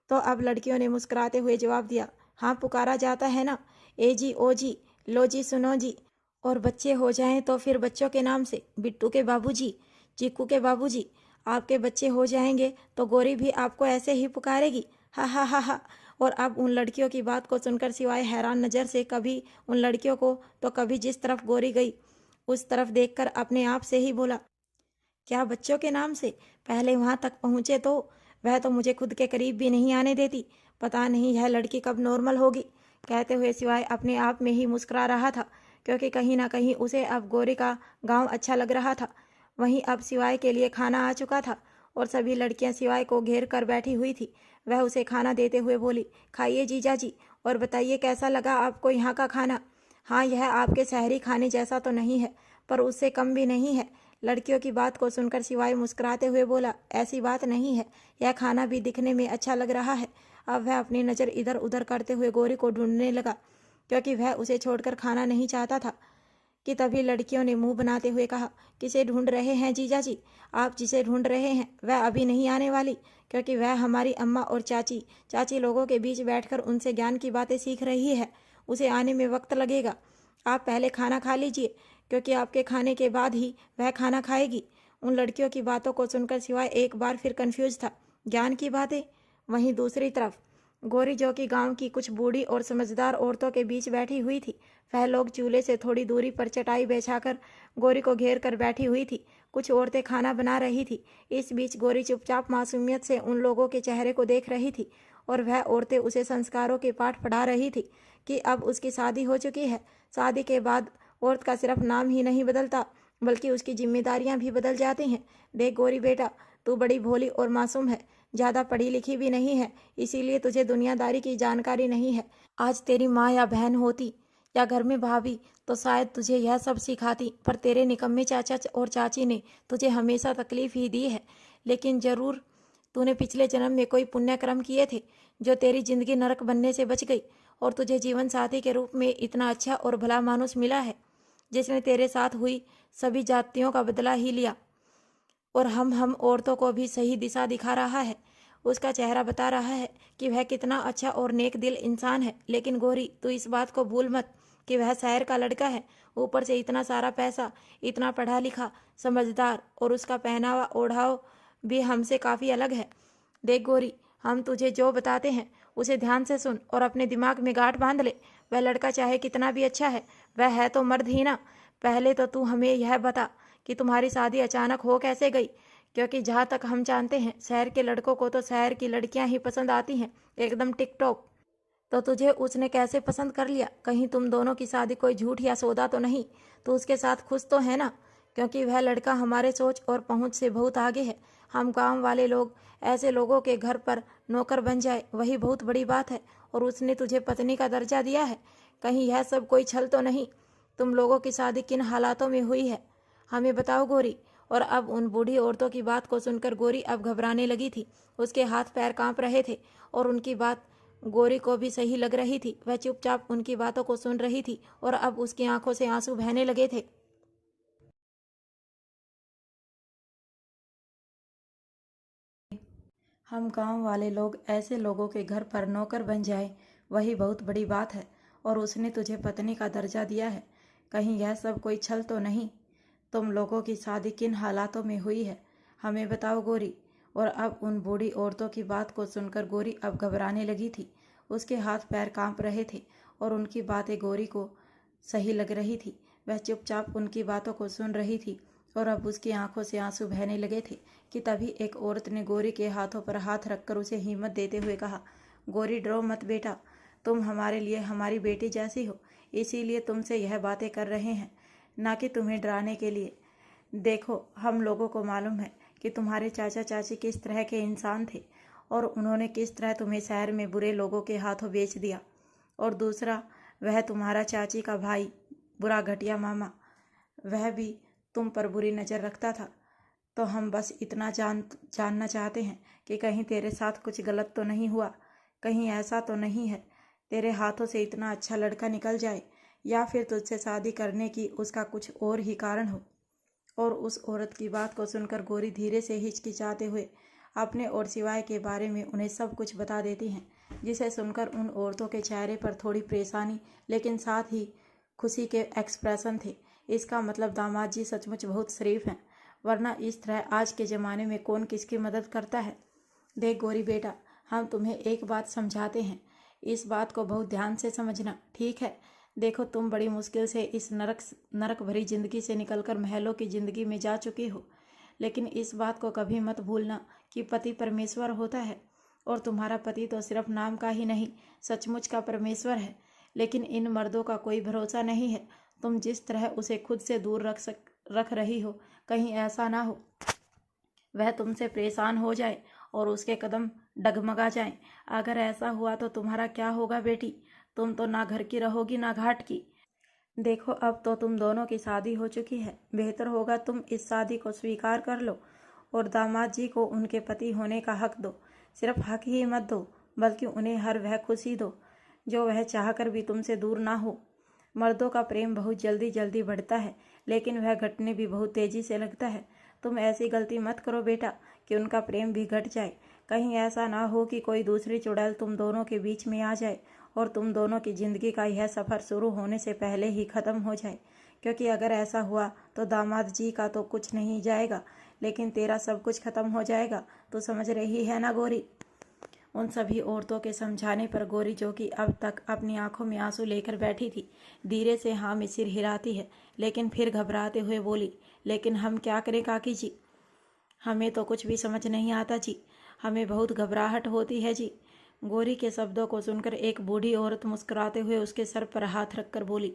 तो अब लड़कियों ने मुस्कुराते हुए जवाब दिया, हाँ पुकारा जाता है ना, ए जी ओ जी, लो जी सुनो जी, और बच्चे हो जाएं तो फिर बच्चों के नाम से, बिट्टू के बाबूजी, चीकू के बाबूजी, आपके बच्चे हो जाएंगे तो गौरी भी आपको ऐसे ही पुकारेगी, हा हा हा हा। और अब उन लड़कियों की बात को सुनकर सिवाय हैरान नज़र से कभी उन लड़कियों को तो कभी जिस तरफ गौरी गई उस तरफ देखकर अपने आप से ही बोला, क्या बच्चों के नाम से, पहले वहां तक पहुंचे तो वह तो मुझे खुद के करीब भी नहीं आने देती, पता नहीं यह लड़की कब नॉर्मल होगी। कहते हुए सिवाय अपने आप में ही मुस्कुरा रहा था, क्योंकि कहीं ना कहीं उसे अब गौरी का गांव अच्छा लग रहा था। वहीं अब सिवाय के लिए खाना आ चुका था और सभी लड़कियां सिवाय को घेर कर बैठी हुई थी। वह उसे खाना देते हुए बोली, खाइए जीजा जी, और बताइए कैसा लगा आपको यहाँ का खाना। हाँ यह आपके शहरी खाने जैसा तो नहीं है, पर उससे कम भी नहीं है। लड़कियों की बात को सुनकर सिवाय मुस्कुराते हुए बोला, ऐसी बात नहीं है, यह खाना भी दिखने में अच्छा लग रहा है। अब वह अपनी नज़र इधर उधर करते हुए गौरी को ढूंढने लगा, क्योंकि वह उसे छोड़कर खाना नहीं चाहता था। कि तभी लड़कियों ने मुंह बनाते हुए कहा, किसे ढूंढ रहे हैं जीजा जी, आप जिसे ढूंढ रहे हैं वह अभी नहीं आने वाली, क्योंकि वह हमारी अम्मा और चाची लोगों के बीच बैठकर उनसे ज्ञान की बातें सीख रही है, उसे आने में वक्त लगेगा। आप पहले खाना खा लीजिए, क्योंकि आपके खाने के बाद ही वह खाना खाएगी। उन लड़कियों की बातों को सुनकर सिवाय एक बार फिर कंफ्यूज था, ज्ञान की बातें। वहीं दूसरी तरफ गौरी, जो कि गांव की कुछ बूढ़ी और समझदार औरतों के बीच बैठी हुई थी, वह लोग चूल्हे से थोड़ी दूरी पर चटाई बिछाकर गौरी को घेर कर बैठी हुई थी। कुछ औरतें खाना बना रही थी। इस बीच गौरी चुपचाप मासूमियत से उन लोगों के चेहरे को देख रही थी और वह औरतें उसे संस्कारों के पाठ पढ़ा रही थी कि अब उसकी शादी हो चुकी है। शादी के बाद औरत का सिर्फ नाम ही नहीं बदलता, बल्कि उसकी जिम्मेदारियां भी बदल जाती हैं। देख गौरी बेटा, तू बड़ी भोली और मासूम है, ज़्यादा पढ़ी लिखी भी नहीं है, इसीलिए तुझे दुनियादारी की जानकारी नहीं है। आज तेरी माँ या बहन होती या घर में भाभी तो शायद तुझे यह सब सिखाती, पर तेरे निकम्मे चाचा और चाची ने तुझे हमेशा तकलीफ ही दी है। लेकिन ज़रूर तूने पिछले जन्म में कोई पुण्य कर्म किए थे जो तेरी जिंदगी नरक बनने से बच गई और तुझे जीवन साथी के रूप में इतना अच्छा और भला मानुस मिला है, जिसने तेरे साथ हुई सभी जातियों का बदला ही लिया और हम औरतों को भी सही दिशा दिखा रहा है। उसका चेहरा बता रहा है कि वह कितना अच्छा और नेक दिल इंसान है। लेकिन गोरी, तू इस बात को भूल मत कि वह शहर का लड़का है, ऊपर से इतना सारा पैसा, इतना पढ़ा लिखा, समझदार, और उसका पहनावा ओढ़ाव भी हमसे काफ़ी अलग है। देख गोरी, हम तुझे जो बताते हैं उसे ध्यान से सुन और अपने दिमाग में गांठ बांध ले। वह लड़का चाहे कितना भी अच्छा है, वह है तो मर्द ही ना। पहले तो तू हमें यह बता कि तुम्हारी शादी अचानक हो कैसे गई, क्योंकि जहाँ तक हम जानते हैं शहर के लड़कों को तो शहर की लड़कियां ही पसंद आती हैं, एकदम टिकटॉक। तो तुझे उसने कैसे पसंद कर लिया? कहीं तुम दोनों की शादी कोई झूठ या सौदा तो नहीं? तो उसके साथ खुश तो है ना? क्योंकि वह लड़का हमारे सोच और पहुंच से बहुत आगे है। हम गांव वाले लोग ऐसे लोगों के घर पर नौकर बन जाए, वही बहुत बड़ी बात है। और उसने तुझे पत्नी का दर्जा दिया है। कहीं यह सब कोई छल तो नहीं? तुम लोगों की शादी किन हालातों में हुई है, हमें बताओ गोरी। और अब उन बूढ़ी औरतों की बात को सुनकर गोरी अब घबराने लगी थी। उसके हाथ पैर कांप रहे थे और उनकी बात गोरी को भी सही लग रही थी। वह चुपचाप उनकी बातों को सुन रही थी और अब उसकी आंखों से आंसू बहने लगे थे। हम गांव वाले लोग ऐसे लोगों के घर पर नौकर बन जाए, वही बहुत बड़ी बात है। और उसने तुझे पत्नी का दर्जा दिया है, कहीं यह सब कोई छल तो नहीं? तुम लोगों की शादी किन हालातों में हुई है, हमें बताओ गोरी। और अब उन बूढ़ी औरतों की बात को सुनकर गोरी अब घबराने लगी थी। उसके हाथ पैर कांप रहे थे और उनकी बातें गोरी को सही लग रही थी। वह चुपचाप उनकी बातों को सुन रही थी और अब उसकी आंखों से आंसू बहने लगे थे कि तभी एक औरत ने गोरी के हाथों पर हाथ रखकर उसे हिम्मत देते हुए कहा, गोरी डरो मत बेटा, तुम हमारे लिए हमारी बेटी जैसी हो, इसीलिए तुमसे यह बातें कर रहे हैं, ना कि तुम्हें डराने के लिए। देखो, हम लोगों को मालूम है कि तुम्हारे चाचा चाची किस तरह के इंसान थे और उन्होंने किस तरह तुम्हें शहर में बुरे लोगों के हाथों बेच दिया। और दूसरा, वह तुम्हारा चाची का भाई, बुरा घटिया मामा, वह भी तुम पर बुरी नज़र रखता था। तो हम बस इतना जानना चाहते हैं कि कहीं तेरे साथ कुछ गलत तो नहीं हुआ, कहीं ऐसा तो नहीं है तेरे हाथों से इतना अच्छा लड़का निकल जाए, या फिर तुझसे शादी करने की उसका कुछ और ही कारण हो। और उस औरत की बात को सुनकर गोरी धीरे से हिचकिचाते हुए अपने और सिवाय के बारे में उन्हें सब कुछ बता देती हैं, जिसे सुनकर उन औरतों के चेहरे पर थोड़ी परेशानी लेकिन साथ ही खुशी के एक्सप्रेशन थे। इसका मतलब दामाद जी सचमुच बहुत शरीफ हैं, वरना इस तरह आज के ज़माने में कौन किसकी मदद करता है। देख गोरी बेटा, हम तुम्हें एक बात समझाते हैं, इस बात को बहुत ध्यान से समझना, ठीक है? देखो, तुम बड़ी मुश्किल से इस नरक भरी जिंदगी से निकलकर महलों की जिंदगी में जा चुकी हो, लेकिन इस बात को कभी मत भूलना कि पति परमेश्वर होता है। और तुम्हारा पति तो सिर्फ नाम का ही नहीं, सचमुच का परमेश्वर है। लेकिन इन मर्दों का कोई भरोसा नहीं है। तुम जिस तरह उसे खुद से दूर रख रही हो, कहीं ऐसा ना हो वह तुमसे परेशान हो जाए और उसके कदम डगमगा जाएं। अगर ऐसा हुआ तो तुम्हारा क्या होगा बेटी? तुम तो ना घर की रहोगी ना घाट की। देखो, अब तो तुम दोनों की शादी हो चुकी है, बेहतर होगा तुम इस शादी को स्वीकार कर लो और दामाद जी को उनके पति होने का हक दो। सिर्फ हक ही मत दो, बल्कि उन्हें हर वह खुशी दो जो वह चाहकर भी तुमसे दूर ना हो। मर्दों का प्रेम बहुत जल्दी जल्दी बढ़ता है, लेकिन वह घटने भी बहुत तेजी से लगता है। तुम ऐसी गलती मत करो बेटा कि उनका प्रेम भी घट जाए। कहीं ऐसा ना हो कि कोई दूसरी चुड़ैल तुम दोनों के बीच में आ जाए और तुम दोनों की जिंदगी का यह सफ़र शुरू होने से पहले ही ख़त्म हो जाए। क्योंकि अगर ऐसा हुआ तो दामाद जी का तो कुछ नहीं जाएगा, लेकिन तेरा सब कुछ ख़त्म हो जाएगा। तो समझ रही है ना गोरी? उन सभी औरतों के समझाने पर गोरी, जो कि अब तक अपनी आंखों में आंसू लेकर बैठी थी, धीरे से हाँ में सिर हिलाती है, लेकिन फिर घबराते हुए बोली, लेकिन हम क्या करें काकी जी? हमें तो कुछ भी समझ नहीं आता जी, हमें बहुत घबराहट होती है जी। गोरी के शब्दों को सुनकर एक बूढ़ी औरत मुस्कुराते हुए उसके सर पर हाथ रखकर बोली,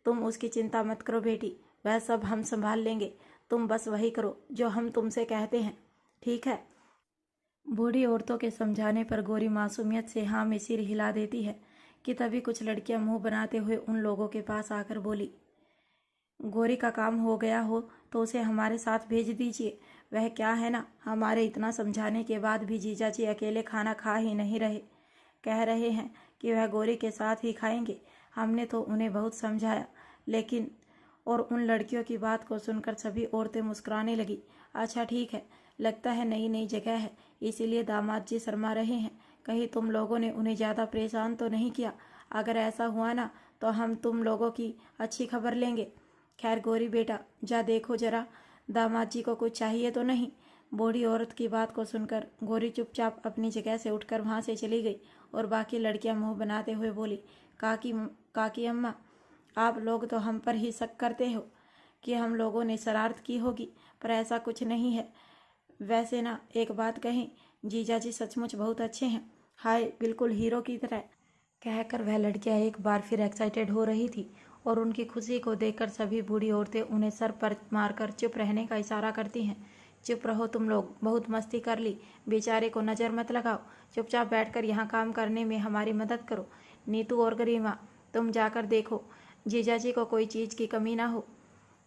तुम उसकी चिंता मत करो बेटी, वह सब हम संभाल लेंगे। तुम बस वही करो जो हम तुमसे कहते हैं, ठीक है? बूढ़ी औरतों के समझाने पर गोरी मासूमियत से हाँ में सिर हिला देती है कि तभी कुछ लड़कियां मुंह बनाते हुए उन लोगों के पास आकर बोली, गोरी का काम हो गया हो तो उसे हमारे साथ भेज दीजिए। वह क्या है ना, हमारे इतना समझाने के बाद भी जीजा जी अकेले खाना खा ही नहीं रहे, कह रहे हैं कि वह गोरी के साथ ही खाएंगे। हमने तो उन्हें बहुत समझाया, लेकिन और उन लड़कियों की बात को सुनकर सभी औरतें मुस्कुराने लगी। अच्छा ठीक है, लगता है नई नई जगह है, इसीलिए दामाद जी शर्मा रहे हैं। कहीं तुम लोगों ने उन्हें ज़्यादा परेशान तो नहीं किया? अगर ऐसा हुआ ना तो हम तुम लोगों की अच्छी खबर लेंगे। खैर गौरी बेटा, जा देखो जरा दामाद जी को कुछ चाहिए तो नहीं। बूढ़ी औरत की बात को सुनकर गौरी चुपचाप अपनी जगह से उठकर वहाँ से चली गई और बाकी लड़कियां मुंह बनाते हुए बोली, काकी अम्मा, आप लोग तो हम पर ही शक करते हो कि हम लोगों ने शरारत की होगी, पर ऐसा कुछ नहीं है। वैसे ना एक बात कहें, जीजा जी सचमुच बहुत अच्छे हैं। हाय, बिल्कुल हीरो की तरह। कहकर वह लड़कियां एक बार फिर एक्साइटेड हो रही थी और उनकी खुशी को देखकर सभी बूढ़ी औरतें उन्हें सर पर मारकर चुप रहने का इशारा करती हैं। चुप रहो तुम लोग, बहुत मस्ती कर ली, बेचारे को नज़र मत लगाओ, चुपचाप बैठकर यहाँ काम करने में हमारी मदद करो। नीतू और गरिमा, तुम जाकर देखो जीजा जी को कोई चीज़ की कमी ना हो।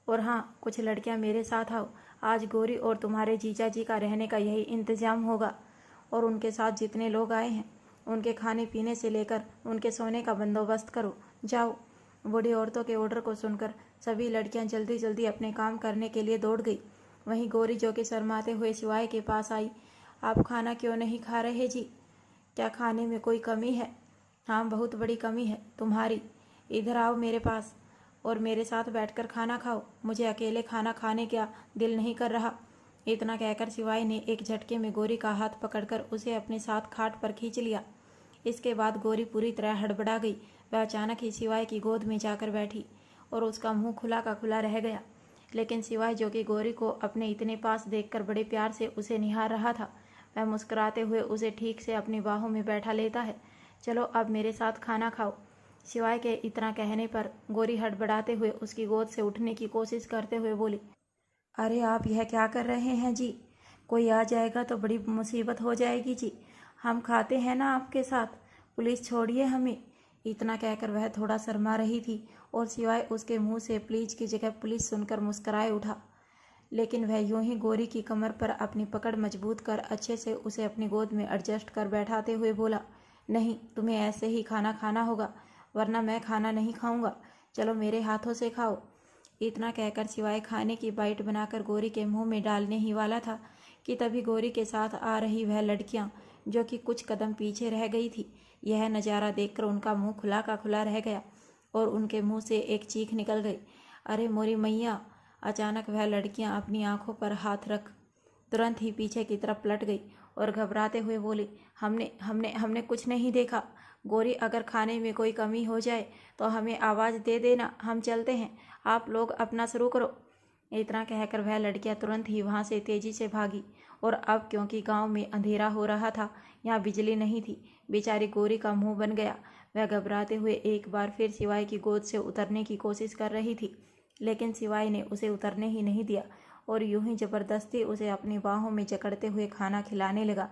और हाँ, कुछ लड़कियाँ मेरे साथ आओ, आज गौरी और तुम्हारे जीजा जी का रहने का यही इंतजाम होगा और उनके साथ जितने लोग आए हैं उनके खाने पीने से लेकर उनके सोने का बंदोबस्त करो। जाओ। बूढ़ी औरतों के ऑर्डर को सुनकर सभी लड़कियां जल्दी जल्दी अपने काम करने के लिए दौड़ गई। वहीं गौरी जो कि शर्माते हुए शिवाय के पास आई। आप खाना क्यों नहीं खा रहे जी? क्या खाने में कोई कमी है? हाँ, बहुत बड़ी कमी है तुम्हारी। इधर आओ मेरे पास और मेरे साथ बैठकर खाना खाओ। मुझे अकेले खाना खाने का दिल नहीं कर रहा। इतना कहकर शिवाय ने एक झटके में गौरी का हाथ पकड़कर उसे अपने साथ खाट पर खींच लिया। इसके बाद गौरी पूरी तरह हड़बड़ा गई। वह अचानक ही शिवाय की गोद में जाकर बैठी और उसका मुंह खुला का खुला रह गया। लेकिन शिवाय जो कि गौरी को अपने इतने पास देखकर बड़े प्यार से उसे निहार रहा था, वह मुस्कुराते हुए उसे ठीक से अपनी बाहों में बैठा लेता है। चलो अब मेरे साथ खाना खाओ। शिवाय के इतना कहने पर गौरी हड़बड़ाते हुए उसकी गोद से उठने की कोशिश करते हुए बोली, अरे आप यह क्या कर रहे हैं जी? कोई आ जाएगा तो बड़ी मुसीबत हो जाएगी जी। हम खाते हैं ना आपके साथ, पुलिस छोड़िए हमें। इतना कहकर वह थोड़ा शर्मा रही थी और सिवाय उसके मुंह से प्लीज की जगह पुलिस सुनकर मुस्कराए उठा। लेकिन वह यूं ही गौरी की कमर पर अपनी पकड़ मजबूत कर अच्छे से उसे अपनी गोद में एडजस्ट कर बैठाते हुए बोला, नहीं, तुम्हें ऐसे ही खाना खाना होगा, वरना मैं खाना नहीं खाऊंगा। चलो मेरे हाथों से खाओ। इतना कहकर सिवाय खाने की बाइट बनाकर गौरी के मुंह में डालने ही वाला था कि तभी गौरी के साथ आ रही वह लड़कियां जो कि कुछ कदम पीछे रह गई थी, यह नज़ारा देखकर उनका मुंह खुला का खुला रह गया और उनके मुंह से एक चीख निकल गई, अरे मोरी मैया। अचानक वह लड़कियां अपनी आंखों पर हाथ रख तुरंत ही पीछे की तरफ पलट गई और घबराते हुए बोली, हमने हमने हमने कुछ नहीं देखा। गौरी, अगर खाने में कोई कमी हो जाए तो हमें आवाज़ दे देना, हम चलते हैं, आप लोग अपना शुरू करो। इतना कहकर वह लड़कियां तुरंत ही वहां से तेजी से भागी और अब क्योंकि गांव में अंधेरा हो रहा था, यहाँ बिजली नहीं थी, बेचारी गौरी का मुंह बन गया। वह घबराते हुए एक बार फिर सिवाय की गोद से उतरने की कोशिश कर रही थी, लेकिन सिवाय ने उसे उतरने ही नहीं दिया और यूं ही जबरदस्ती उसे अपनी बाहों में जकड़ते हुए खाना खिलाने लगा।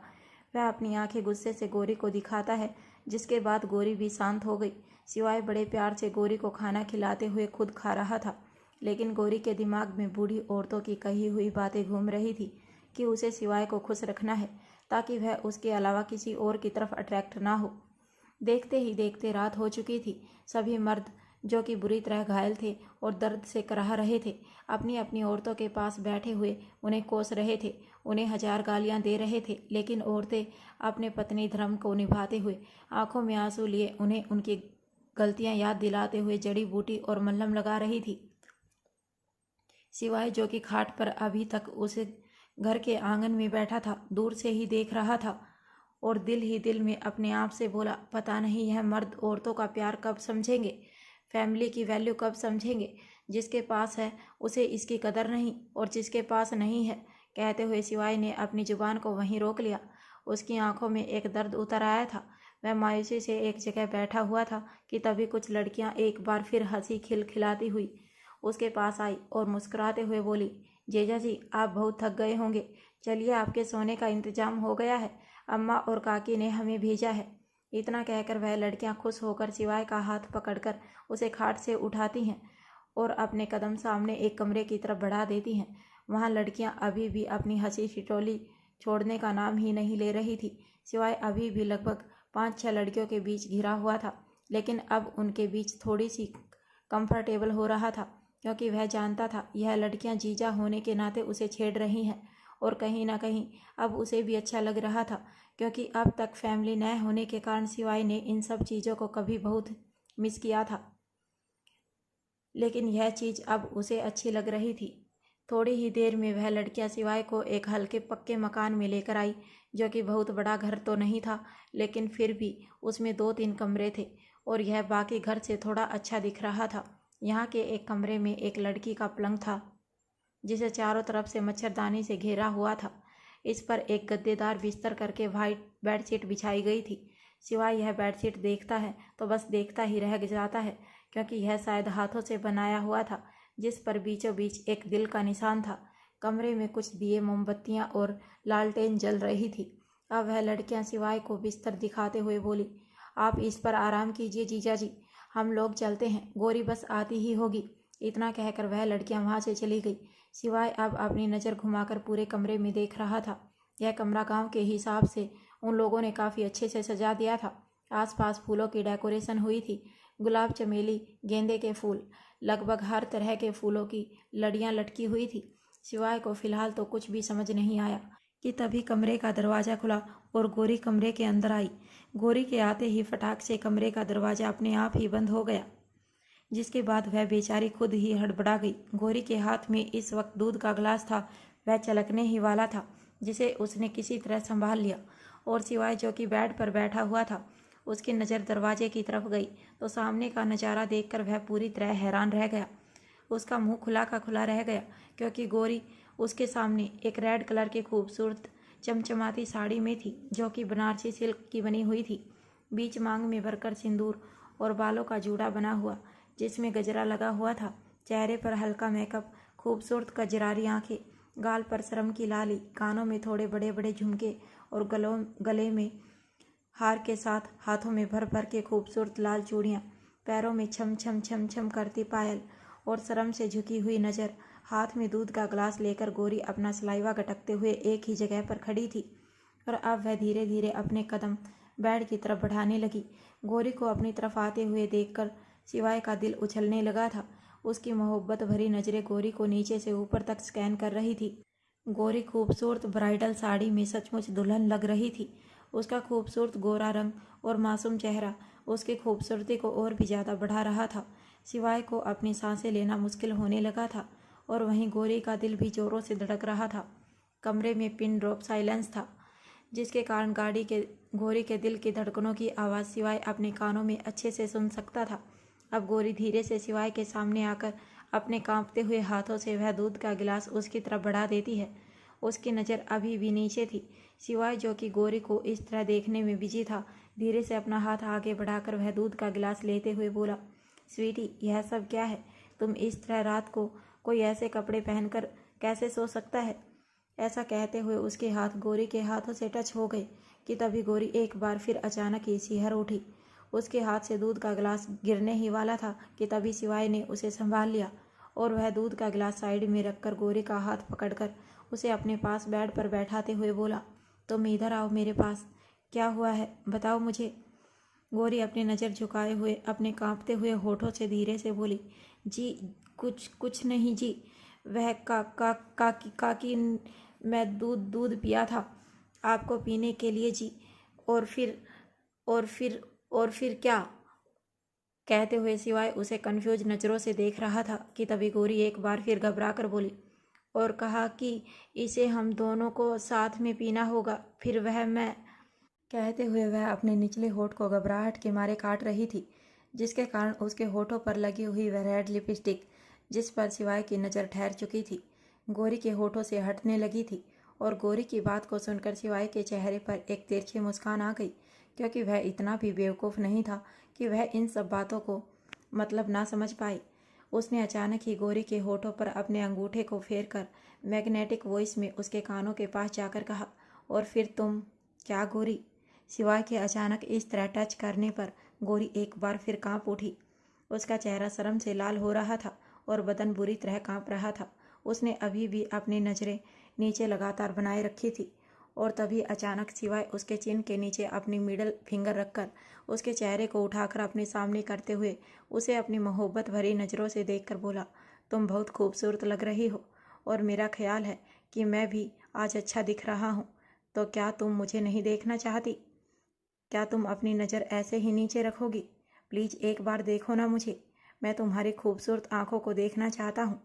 वह अपनी आंखें गुस्से से गौरी को दिखाता है, जिसके बाद गौरी भी शांत हो गई। सिवाय बड़े प्यार से गौरी को खाना खिलाते हुए खुद खा रहा था, लेकिन गौरी के दिमाग में बूढ़ी औरतों की कही हुई बातें घूम रही थी कि उसे सिवाय को खुश रखना है ताकि वह उसके अलावा किसी और की तरफ अट्रैक्ट ना हो। देखते ही देखते रात हो चुकी थी। सभी मर्द जो कि बुरी तरह घायल थे और दर्द से कराह रहे थे, अपनी अपनी औरतों के पास बैठे हुए उन्हें कोस रहे थे, उन्हें हजार गालियां दे रहे थे, लेकिन औरतें अपने पत्नी धर्म को निभाते हुए आंखों में आंसू लिए उन्हें उनकी गलतियां याद दिलाते हुए जड़ी बूटी और मल्हम लगा रही थी। सिवाय जो कि खाट पर अभी तक उसे घर के आंगन में बैठा था, दूर से ही देख रहा था और दिल ही दिल में अपने आप से बोला, पता नहीं यह मर्द औरतों का प्यार कब समझेंगे, फैमिली की वैल्यू कब समझेंगे। जिसके पास है उसे इसकी कदर नहीं और जिसके पास नहीं है। कहते हुए सिवाय ने अपनी जुबान को वहीं रोक लिया। उसकी आंखों में एक दर्द उतर आया था। वह मायूसी से एक जगह बैठा हुआ था कि तभी कुछ लड़कियां एक बार फिर हंसी खिलखिलाती हुई उसके पास आई और मुस्कुराते हुए बोली, जीजा जी, आप बहुत थक गए होंगे, चलिए आपके सोने का इंतजाम हो गया है, अम्मा और काकी ने हमें भेजा है। इतना कहकर वह लड़कियां खुश होकर सिवाय का हाथ पकड़कर उसे खाट से उठाती हैं और अपने कदम सामने एक कमरे की तरफ बढ़ा देती हैं। वहां लड़कियां अभी भी अपनी हंसी ठिठोली छोड़ने का नाम ही नहीं ले रही थी। सिवाय अभी भी लगभग 5-6 लड़कियों के बीच घिरा हुआ था, लेकिन अब उनके बीच थोड़ी सी कंफर्टेबल हो रहा था, क्योंकि वह जानता था यह लड़कियां जीजा होने के नाते उसे छेड़ रही हैं और कहीं ना कहीं अब उसे भी अच्छा लग रहा था, क्योंकि अब तक फैमिली न होने के कारण शिवाय ने इन सब चीज़ों को कभी बहुत मिस किया था, लेकिन यह चीज़ अब उसे अच्छी लग रही थी। थोड़ी ही देर में वह लड़कियां शिवाय को एक हल्के पक्के मकान में लेकर आई, जो कि बहुत बड़ा घर तो नहीं था, लेकिन फिर भी उसमें 2-3 कमरे थे और यह बाकी घर से थोड़ा अच्छा दिख रहा था। यहाँ के एक कमरे में एक लड़की का पलंग था, जिसे चारों तरफ से मच्छरदानी से घेरा हुआ था। इस पर एक गद्देदार बिस्तर करके वाइट बेडशीट बिछाई गई थी। शिवाय यह बेडशीट देखता है तो बस देखता ही रह जाता है, क्योंकि यह शायद हाथों से बनाया हुआ था, जिस पर बीचों बीच एक दिल का निशान था। कमरे में कुछ दिए, मोमबत्तियां और लालटेन जल रही थी। अब वह लड़कियां शिवाय को बिस्तर दिखाते हुए बोली, आप इस पर आराम कीजिए जीजा जी, हम लोग चलते हैं, गोरी बस आती ही होगी। इतना कहकर वह लड़कियां वहां से चली गई। शिवाय अब अपनी नज़र घुमाकर पूरे कमरे में देख रहा था। यह कमरा गांव के हिसाब से उन लोगों ने काफ़ी अच्छे से सजा दिया था। आसपास फूलों की डेकोरेशन हुई थी। गुलाब, चमेली, गेंदे के फूल, लगभग हर तरह के फूलों की लड़ियां लटकी हुई थी। शिवाय को फिलहाल तो कुछ भी समझ नहीं आया कि तभी कमरे का दरवाज़ा खुला और गोरी कमरे के अंदर आई। गोरी के आते ही फटाक से कमरे का दरवाज़ा अपने आप ही बंद हो गया, जिसके बाद वह बेचारी खुद ही हड़बड़ा गई। गोरी के हाथ में इस वक्त दूध का गिलास था, वह छलकने ही वाला था, जिसे उसने किसी तरह संभाल लिया। और शिवाय जो कि बेड पर बैठा हुआ था, उसकी नज़र दरवाजे की तरफ गई तो सामने का नज़ारा देखकर वह पूरी तरह हैरान रह गया। उसका मुंह खुला का खुला रह गया, क्योंकि गोरी उसके सामने एक रेड कलर की खूबसूरत चमचमाती साड़ी में थी, जो कि बनारसी सिल्क की बनी हुई थी। बीच मांग में भरकर सिंदूर और बालों का जूड़ा बना हुआ, जिसमें गजरा लगा हुआ था। चेहरे पर हल्का मेकअप, खूबसूरत कजरारी आंखें, गाल पर शर्म की लाली, कानों में थोड़े बड़े बड़े झुमके और गले में हार के साथ हाथों में भर भर के खूबसूरत लाल चूड़ियाँ, पैरों में छम छम छम छम करती पायल और शर्म से झुकी हुई नज़र। हाथ में दूध का गिलास लेकर गोरी अपना सलाइवा गटकते हुए एक ही जगह पर खड़ी थी और अब वह धीरे धीरे अपने कदम बेड की तरफ बढ़ाने लगी। गोरी को अपनी तरफ आते हुए देखकर शिवाय का दिल उछलने लगा था। उसकी मोहब्बत भरी नज़रें गोरी को नीचे से ऊपर तक स्कैन कर रही थी। गोरी खूबसूरत ब्राइडल साड़ी में सचमुच दुल्हन लग रही थी। उसका खूबसूरत गोरा रंग और मासूम चेहरा उसकी खूबसूरती को और भी ज़्यादा बढ़ा रहा था। शिवाय को अपनी सांसें लेना मुश्किल होने लगा था और वहीं गोरी का दिल भी जोरों से धड़क रहा था। कमरे में पिन ड्रॉप साइलेंस था, जिसके कारण गोरी के दिल की धड़कनों की आवाज़ शिवाय अपने कानों में अच्छे से सुन सकता था। अब गोरी धीरे से शिवाय के सामने आकर अपने कांपते हुए हाथों से वह दूध का गिलास उसकी तरफ बढ़ा देती है। उसकी नज़र अभी भी नीचे थी। शिवाय, जो कि गोरी को इस तरह देखने में बिजी था, धीरे से अपना हाथ आगे बढ़ाकर वह दूध का गिलास लेते हुए बोला, स्वीटी, यह सब क्या है? तुम इस तरह रात को कोई ऐसे कपड़े पहनकर कैसे सो सकता है? ऐसा कहते हुए उसके हाथ गोरी के हाथों से टच हो गए कि तभी गोरी एक बार फिर अचानक ही सिहर उठी। उसके हाथ से दूध का गिलास गिरने ही वाला था कि तभी शिवाय ने उसे संभाल लिया और वह दूध का गिलास साइड में रखकर गोरी का हाथ पकड़कर उसे अपने पास बेड पर बैठाते हुए बोला, तुम इधर आओ मेरे पास। क्या हुआ है, बताओ मुझे। गोरी अपनी नज़र झुकाए हुए अपने कांपते हुए होठों से धीरे से बोली, जी कुछ नहीं जी, वह काकी मैं दूध पिया था आपको पीने के लिए जी। और फिर क्या? कहते हुए शिवाय उसे कंफ्यूज नज़रों से देख रहा था कि तभी गोरी एक बार फिर घबरा कर बोली, और कहा कि इसे हम दोनों को साथ में पीना होगा। फिर वह मैं कहते हुए वह अपने निचले होठ को घबराहट के मारे काट रही थी, जिसके कारण उसके होठों पर लगी हुई वह रेड लिपस्टिक, जिस पर शिवाय की नज़र ठहर चुकी थी, गोरी के होठों से हटने लगी थी। और गोरी की बात को सुनकर शिवाय के चेहरे पर एक तिरछी मुस्कान आ गई, क्योंकि वह इतना भी बेवकूफ़ नहीं था कि वह इन सब बातों को मतलब ना समझ पाए। उसने अचानक ही गोरी के होठों पर अपने अंगूठे को फेर कर मैग्नेटिक वॉइस में उसके कानों के पास जाकर कहा, और फिर तुम क्या गोरी? शिवाय के अचानक इस तरह टच करने पर गोरी एक बार फिर कांप उठी। उसका चेहरा शर्म से लाल हो रहा था और बदन बुरी तरह कांप रहा था। उसने अभी भी अपनी नज़रें नीचे लगातार बनाए रखी थी और तभी अचानक शिवाय उसके चिन के नीचे अपनी मिडल फिंगर रखकर उसके चेहरे को उठाकर अपने सामने करते हुए उसे अपनी मोहब्बत भरी नज़रों से देखकर बोला, तुम बहुत खूबसूरत लग रही हो और मेरा ख्याल है कि मैं भी आज अच्छा दिख रहा हूँ, तो क्या तुम मुझे नहीं देखना चाहती? क्या तुम अपनी नज़र ऐसे ही नीचे रखोगी? प्लीज़ एक बार देखो ना मुझे, मैं तुम्हारी खूबसूरत आंखों को देखना चाहता हूँ।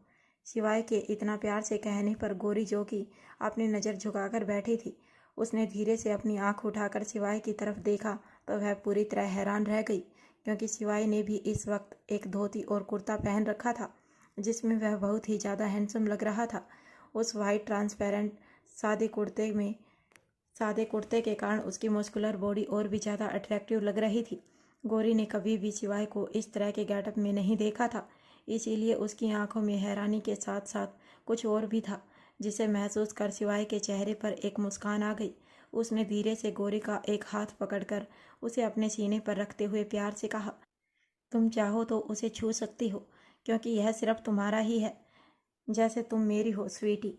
शिवाय के इतना प्यार से कहने पर गौरी, जो कि अपनी नज़र झुकाकर बैठी थी, उसने धीरे से अपनी आंख उठाकर शिवाय की तरफ देखा तो वह पूरी तरह हैरान रह गई, क्योंकि शिवाय ने भी इस वक्त एक धोती और कुर्ता पहन रखा था, जिसमें वह बहुत ही ज़्यादा हैंडसम लग रहा था। उस वाइट ट्रांसपेरेंट सादे कुर्ते के कारण उसकी मस्कुलर बॉडी और भी ज़्यादा अट्रैक्टिव लग रही थी। गौरी ने कभी भी शिवाय को इस तरह के गेटअप में नहीं देखा था, इसीलिए उसकी आंखों में हैरानी के साथ साथ कुछ और भी था, जिसे महसूस कर शिवाय के चेहरे पर एक मुस्कान आ गई। उसने धीरे से गौरी का एक हाथ पकड़कर उसे अपने सीने पर रखते हुए प्यार से कहा, तुम चाहो तो उसे छू सकती हो, क्योंकि यह सिर्फ तुम्हारा ही है, जैसे तुम मेरी हो स्वीटी।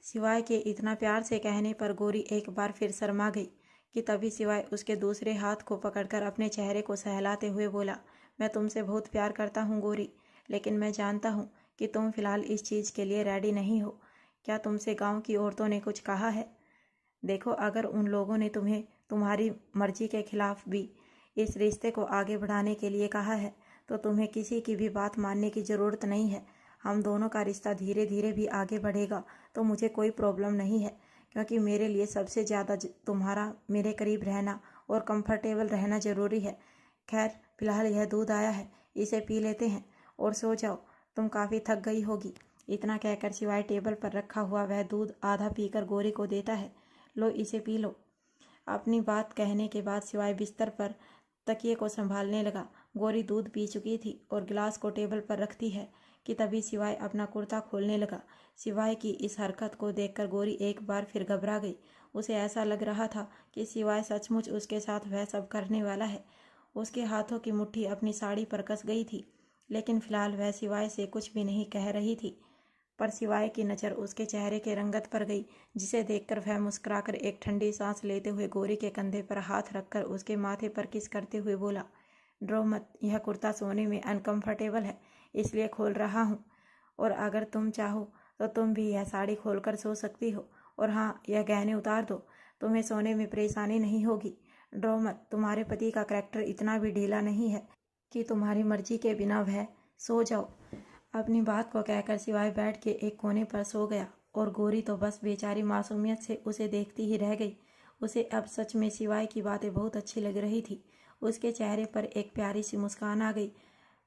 शिवाय के इतना प्यार से कहने पर गौरी एक बार फिर शर्मा गई कि तभी शिवाय उसके दूसरे हाथ को पकड़कर अपने चेहरे को सहलाते हुए बोला, मैं तुमसे बहुत प्यार करता हूँ गौरी, लेकिन मैं जानता हूँ कि तुम फिलहाल इस चीज़ के लिए रेडी नहीं हो। क्या तुमसे गांव की औरतों ने कुछ कहा है? देखो, अगर उन लोगों ने तुम्हें तुम्हारी मर्जी के खिलाफ भी इस रिश्ते को आगे बढ़ाने के लिए कहा है, तो तुम्हें किसी की भी बात मानने की ज़रूरत नहीं है। हम दोनों का रिश्ता धीरे धीरे भी आगे बढ़ेगा तो मुझे कोई प्रॉब्लम नहीं है, क्योंकि मेरे लिए सबसे ज़्यादा तुम्हारा मेरे करीब रहना और कंफर्टेबल रहना ज़रूरी है। खैर, फिलहाल यह दूध आया है, इसे पी लेते हैं और सो जाओ, तुम काफ़ी थक गई होगी। इतना कहकर शिवाय टेबल पर रखा हुआ वह दूध आधा पीकर गौरी को देता है। लो, इसे पी लो। अपनी बात कहने के बाद शिवाय बिस्तर पर तकिए को संभालने लगा। गौरी दूध पी चुकी थी और गिलास को टेबल पर रखती है कि तभी शिवाय अपना कुर्ता खोलने लगा। शिवाय की इस हरकत को देखकर गौरी एक बार फिर घबरा गई। उसे ऐसा लग रहा था कि शिवाय सचमुच उसके साथ वह सब करने वाला है। उसके हाथों की मुट्ठी अपनी साड़ी पर कस गई थी, लेकिन फिलहाल वह शिवाय से कुछ भी नहीं कह रही थी। पर शिवाय की नज़र उसके चेहरे के रंगत पर गई, जिसे देखकर वह मुस्कुराकर एक ठंडी सांस लेते हुए गौरी के कंधे पर हाथ रखकर उसके माथे पर किस करते हुए बोला, डरो मत, यह कुर्ता सोने में अनकंफर्टेबल है, इसलिए खोल रहा हूँ। और अगर तुम चाहो तो तुम भी यह साड़ी खोलकर सो सकती हो, और हाँ, यह गहने उतार दो, तुम्हें सोने में परेशानी नहीं होगी। डरो मत, तुम्हारे पति का करैक्टर इतना भी ढीला नहीं है कि तुम्हारी मर्जी के बिना वह सो जाओ। अपनी बात को कहकर शिवाय बेड के एक कोने पर सो गया और गौरी तो बस बेचारी मासूमियत से उसे देखती ही रह गई। उसे अब सच में शिवाय की बातें बहुत अच्छी लग रही थी। उसके चेहरे पर एक प्यारी सी मुस्कान आ गई।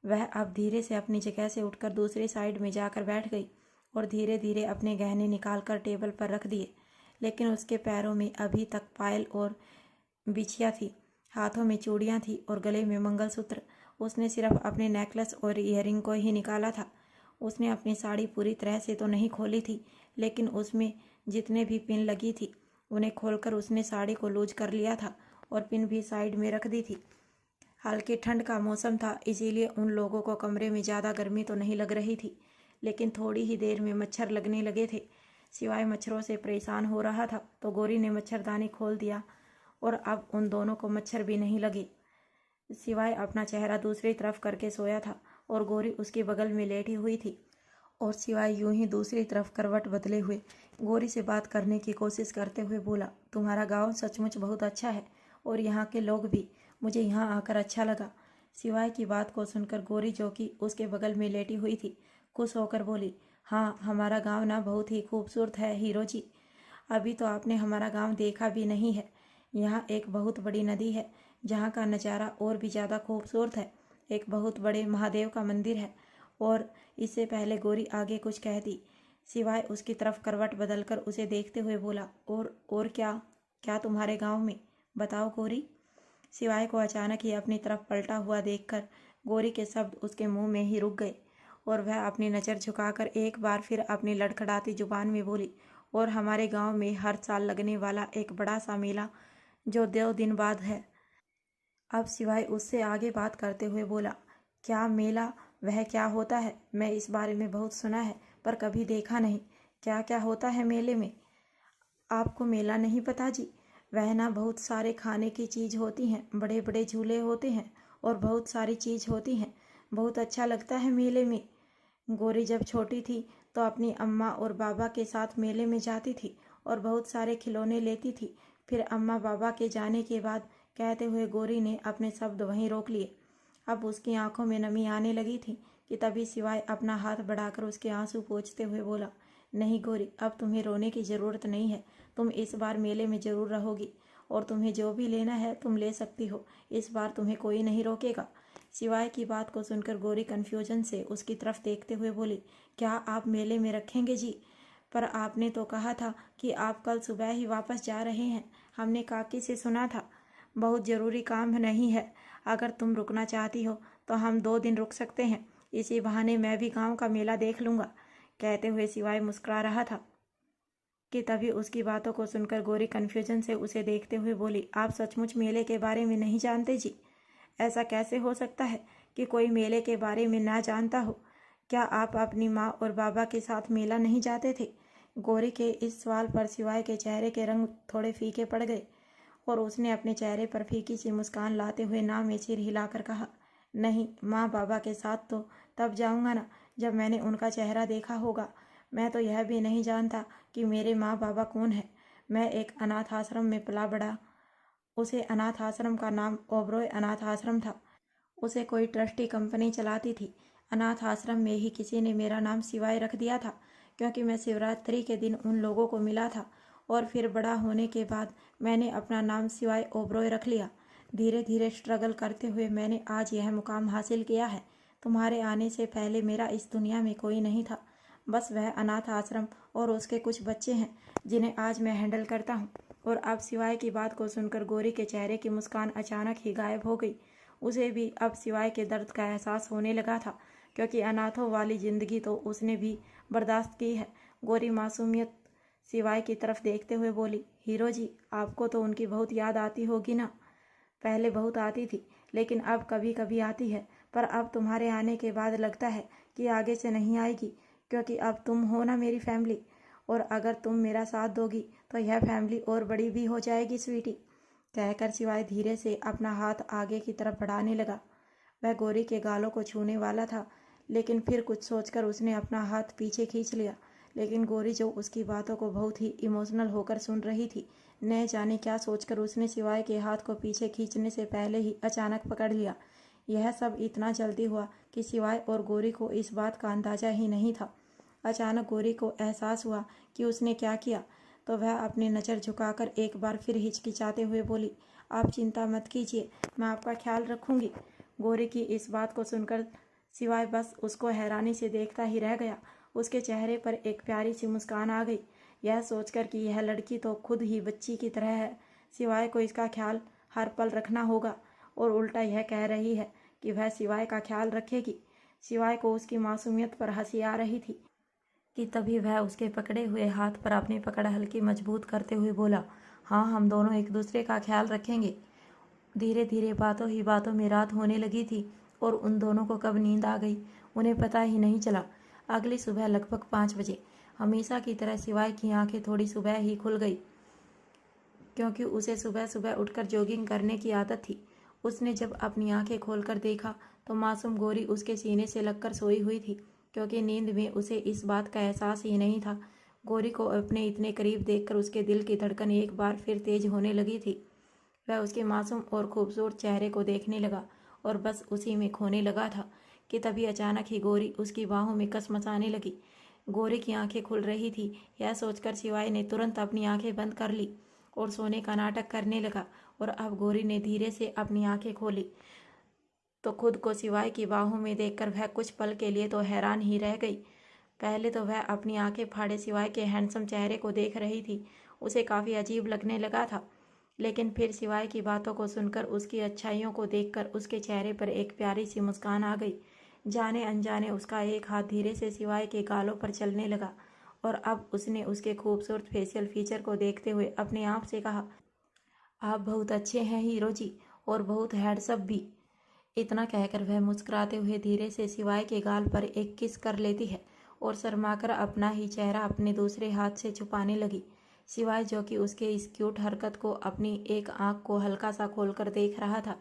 वह अब धीरे से अपनी जगह से उठकर दूसरी साइड में जाकर बैठ गई और धीरे धीरे अपने गहने निकालकर टेबल पर रख दिए। लेकिन उसके पैरों में अभी तक पायल और बिछिया थी, हाथों में चूड़ियाँ थी और गले में मंगलसूत्र। उसने सिर्फ अपने नेकलेस और ईयरिंग को ही निकाला था। उसने अपनी साड़ी पूरी तरह से तो नहीं खोली थी, लेकिन उसमें जितने भी पिन लगी थी उन्हें खोलकर उसने साड़ी को लूज कर लिया था और पिन भी साइड में रख दी थी। हल्की ठंड का मौसम था, इसीलिए उन लोगों को कमरे में ज़्यादा गर्मी तो नहीं लग रही थी, लेकिन थोड़ी ही देर में मच्छर लगने लगे थे। शिवाय मच्छरों से परेशान हो रहा था, तो गौरी ने मच्छरदानी खोल दिया और अब उन दोनों को मच्छर भी नहीं लगे। शिवाय अपना चेहरा दूसरी तरफ करके सोया था और गौरी उसके बगल में लेटी हुई थी, और शिवाय यूं ही दूसरी तरफ करवट बदले हुए गौरी से बात करने की कोशिश करते हुए बोला, तुम्हारा गाँव सचमुच बहुत अच्छा है और यहाँ के लोग भी, मुझे यहाँ आकर अच्छा लगा। शिवाय की बात को सुनकर गौरी, जो कि उसके बगल में लेटी हुई थी, खुश होकर बोली, हाँ, हमारा गाँव ना बहुत ही खूबसूरत है हीरो जी। अभी तो आपने हमारा गाँव देखा भी नहीं है। यहाँ एक बहुत बड़ी नदी है, जहाँ का नज़ारा और भी ज़्यादा खूबसूरत है। एक बहुत बड़े महादेव का मंदिर है। और इससे पहले गौरी आगे कुछ कहती, शिवाय उसकी तरफ करवट बदलकर उसे देखते हुए बोला, और क्या क्या तुम्हारे गांव में, बताओ गौरी। शिवाय को अचानक ही अपनी तरफ पलटा हुआ देखकर गौरी के शब्द उसके मुंह में ही रुक गए और वह अपनी नज़र झुकाकर एक बार फिर अपनी लड़खड़ाती जुबान में बोली, और हमारे गांव में हर साल लगने वाला एक बड़ा सा मेला जो 2 दिन बाद है। अब शिवाय उससे आगे बात करते हुए बोला, क्या मेला, वह क्या होता है? मैं इस बारे में बहुत सुना है पर कभी देखा नहीं। क्या क्या होता है मेले में? आपको मेला नहीं पता जी? वह ना बहुत सारे खाने की चीज़ होती हैं, बड़े बड़े झूले होते हैं और बहुत सारी चीज़ होती हैं। बहुत अच्छा लगता है मेले में। गौरी जब छोटी थी तो अपनी अम्मा और बाबा के साथ मेले में जाती थी और बहुत सारे खिलौने लेती थी। फिर अम्मा बाबा के जाने के बाद कहते हुए गौरी ने अपने शब्द वहीं रोक लिए। अब उसकी आंखों में नमी आने लगी थी कि तभी शिवाय अपना हाथ बढ़ाकर उसके आंसू पोंछते हुए बोला, नहीं गौरी, अब तुम्हें रोने की ज़रूरत नहीं है। तुम इस बार मेले में ज़रूर रहोगी और तुम्हें जो भी लेना है तुम ले सकती हो। इस बार तुम्हें कोई नहीं रोकेगा। शिवाय की बात को सुनकर गौरी कन्फ्यूजन से उसकी तरफ देखते हुए बोली, क्या आप मेले में रखेंगे जी? पर आपने तो कहा था कि आप कल सुबह ही वापस जा रहे हैं। हमने काकी से सुना था। बहुत ज़रूरी काम नहीं है। अगर तुम रुकना चाहती हो तो हम 2 दिन रुक सकते हैं। इसी बहाने मैं भी गांव का मेला देख लूँगा। कहते हुए शिवाय मुस्कुरा रहा था कि तभी उसकी बातों को सुनकर गौरी कन्फ्यूजन से उसे देखते हुए बोली, आप सचमुच मेले के बारे में नहीं जानते जी? ऐसा कैसे हो सकता है कि कोई मेले के बारे में ना जानता हो? क्या आप अपनी माँ और बाबा के साथ मेला नहीं जाते थे? गौरी के इस सवाल पर शिवाय के चेहरे के रंग थोड़े फीके पड़ गए और उसने अपने चेहरे पर फीकी सी मुस्कान लाते हुए नाम में सिर हिलाकर कहा, नहीं, माँ बाबा के साथ तो तब जाऊँगा ना जब मैंने उनका चेहरा देखा होगा। मैं तो यह भी नहीं जानता कि मेरे माँ बाबा कौन है। मैं एक अनाथ आश्रम में पला बड़ा। उसे अनाथ आश्रम का नाम ओबरॉय अनाथ आश्रम था। उसे कोई ट्रस्टी कंपनी चलाती थी। अनाथ आश्रम में ही किसी ने मेरा नाम शिवाय रख दिया था, क्योंकि मैं शिवरात्रि के दिन उन लोगों को मिला था और फिर बड़ा होने के बाद मैंने अपना नाम शिवाय ओबरॉय रख लिया। धीरे धीरे स्ट्रगल करते हुए मैंने आज यह मुकाम हासिल किया है। तुम्हारे आने से पहले मेरा इस दुनिया में कोई नहीं था। बस वह अनाथ आश्रम और उसके कुछ बच्चे हैं जिन्हें आज मैं हैंडल करता हूँ। और अब शिवाय की बात को सुनकर गौरी के चेहरे की मुस्कान अचानक ही गायब हो गई। उसे भी अब शिवाय के दर्द का एहसास होने लगा था, क्योंकि अनाथों वाली ज़िंदगी तो उसने भी बर्दाश्त की है। गौरी मासूमियत शिवाय की तरफ देखते हुए बोली, हीरो जी, आपको तो उनकी बहुत याद आती होगी ना? पहले बहुत आती थी, लेकिन अब कभी कभी आती है। पर अब तुम्हारे आने के बाद लगता है कि आगे से नहीं आएगी, क्योंकि अब तुम हो ना मेरी फैमिली। और अगर तुम मेरा साथ दोगी तो यह फैमिली और बड़ी भी हो जाएगी स्वीटी। कहकर शिवाय धीरे से अपना हाथ आगे की तरफ बढ़ाने लगा। वह गौरी के गालों को छूने वाला था, लेकिन फिर कुछ सोचकर उसने अपना हाथ पीछे खींच लिया। लेकिन गौरी, जो उसकी बातों को बहुत ही इमोशनल होकर सुन रही थी, न जाने क्या सोचकर उसने शिवाय के हाथ को पीछे खींचने से पहले ही अचानक पकड़ लिया। यह सब इतना जल्दी हुआ कि शिवाय और गौरी को इस बात का अंदाजा ही नहीं था। अचानक गौरी को एहसास हुआ कि उसने क्या किया, तो वह अपनी नज़र झुकाकर एक बार फिर हिचकिचाते हुए बोली, आप चिंता मत कीजिए, मैं आपका ख्याल रखूंगी। गौरी की इस बात को सुनकर शिवाय बस उसको हैरानी से देखता ही रह गया। उसके चेहरे पर एक प्यारी सी मुस्कान आ गई, यह सोचकर कि यह लड़की तो खुद ही बच्ची की तरह है। शिवाय को इसका ख्याल हर पल रखना होगा, और उल्टा यह कह रही है कि वह शिवाय का ख्याल रखेगी। शिवाय को उसकी मासूमियत पर हंसी आ रही थी कि तभी वह उसके पकड़े हुए हाथ पर अपनी पकड़ हल्की मजबूत करते हुए बोला, हाँ, हम दोनों एक दूसरे का ख्याल रखेंगे। धीरे धीरे बातों ही बातों में रात होने लगी थी और उन दोनों को कब नींद आ गई उन्हें पता ही नहीं चला। अगली सुबह लगभग 5 बजे हमेशा की तरह शिवाय की आंखें थोड़ी सुबह ही खुल गई, क्योंकि उसे सुबह सुबह उठकर जॉगिंग करने की आदत थी। उसने जब अपनी आंखें खोलकर देखा तो मासूम गौरी उसके सीने से लगकर सोई हुई थी, क्योंकि नींद में उसे इस बात का एहसास ही नहीं था। गौरी को अपने इतने करीब देखकर उसके दिल की धड़कन एक बार फिर तेज होने लगी थी। वह उसके मासूम और खूबसूरत चेहरे को देखने लगा और बस उसी में खोने लगा था कि तभी अचानक ही गौरी उसकी बाहों में कसमसाने लगी। गौरी की आंखें खुल रही थी, यह सोचकर शिवाय ने तुरंत अपनी आंखें बंद कर ली और सोने का नाटक करने लगा। और अब गौरी ने धीरे से अपनी आंखें खोली तो खुद को शिवाय की बाहों में देखकर वह कुछ पल के लिए तो हैरान ही रह गई। पहले तो वह अपनी आंखें फाड़े शिवाय के हैंडसम चेहरे को देख रही थी। उसे काफ़ी अजीब लगने लगा था, लेकिन फिर शिवाय की बातों को सुनकर, उसकी अच्छाइयों को देखकर उसके चेहरे पर एक प्यारी सी मुस्कान आ गई। जाने अनजाने उसका एक हाथ धीरे से शिवाय के गालों पर चलने लगा और अब उसने उसके खूबसूरत फेशियल फीचर को देखते हुए अपने आप से कहा, आप बहुत अच्छे हैं हीरो जी, और बहुत हैंडसम भी। इतना कहकर वह मुस्कुराते हुए धीरे से शिवाय के गाल पर एक किस कर लेती है और शर्माकर अपना ही चेहरा अपने दूसरे हाथ से छुपाने लगी। शिवाय, जो कि उसके इस क्यूट हरकत को अपनी एक आंख को हल्का सा खोलकर देख रहा था,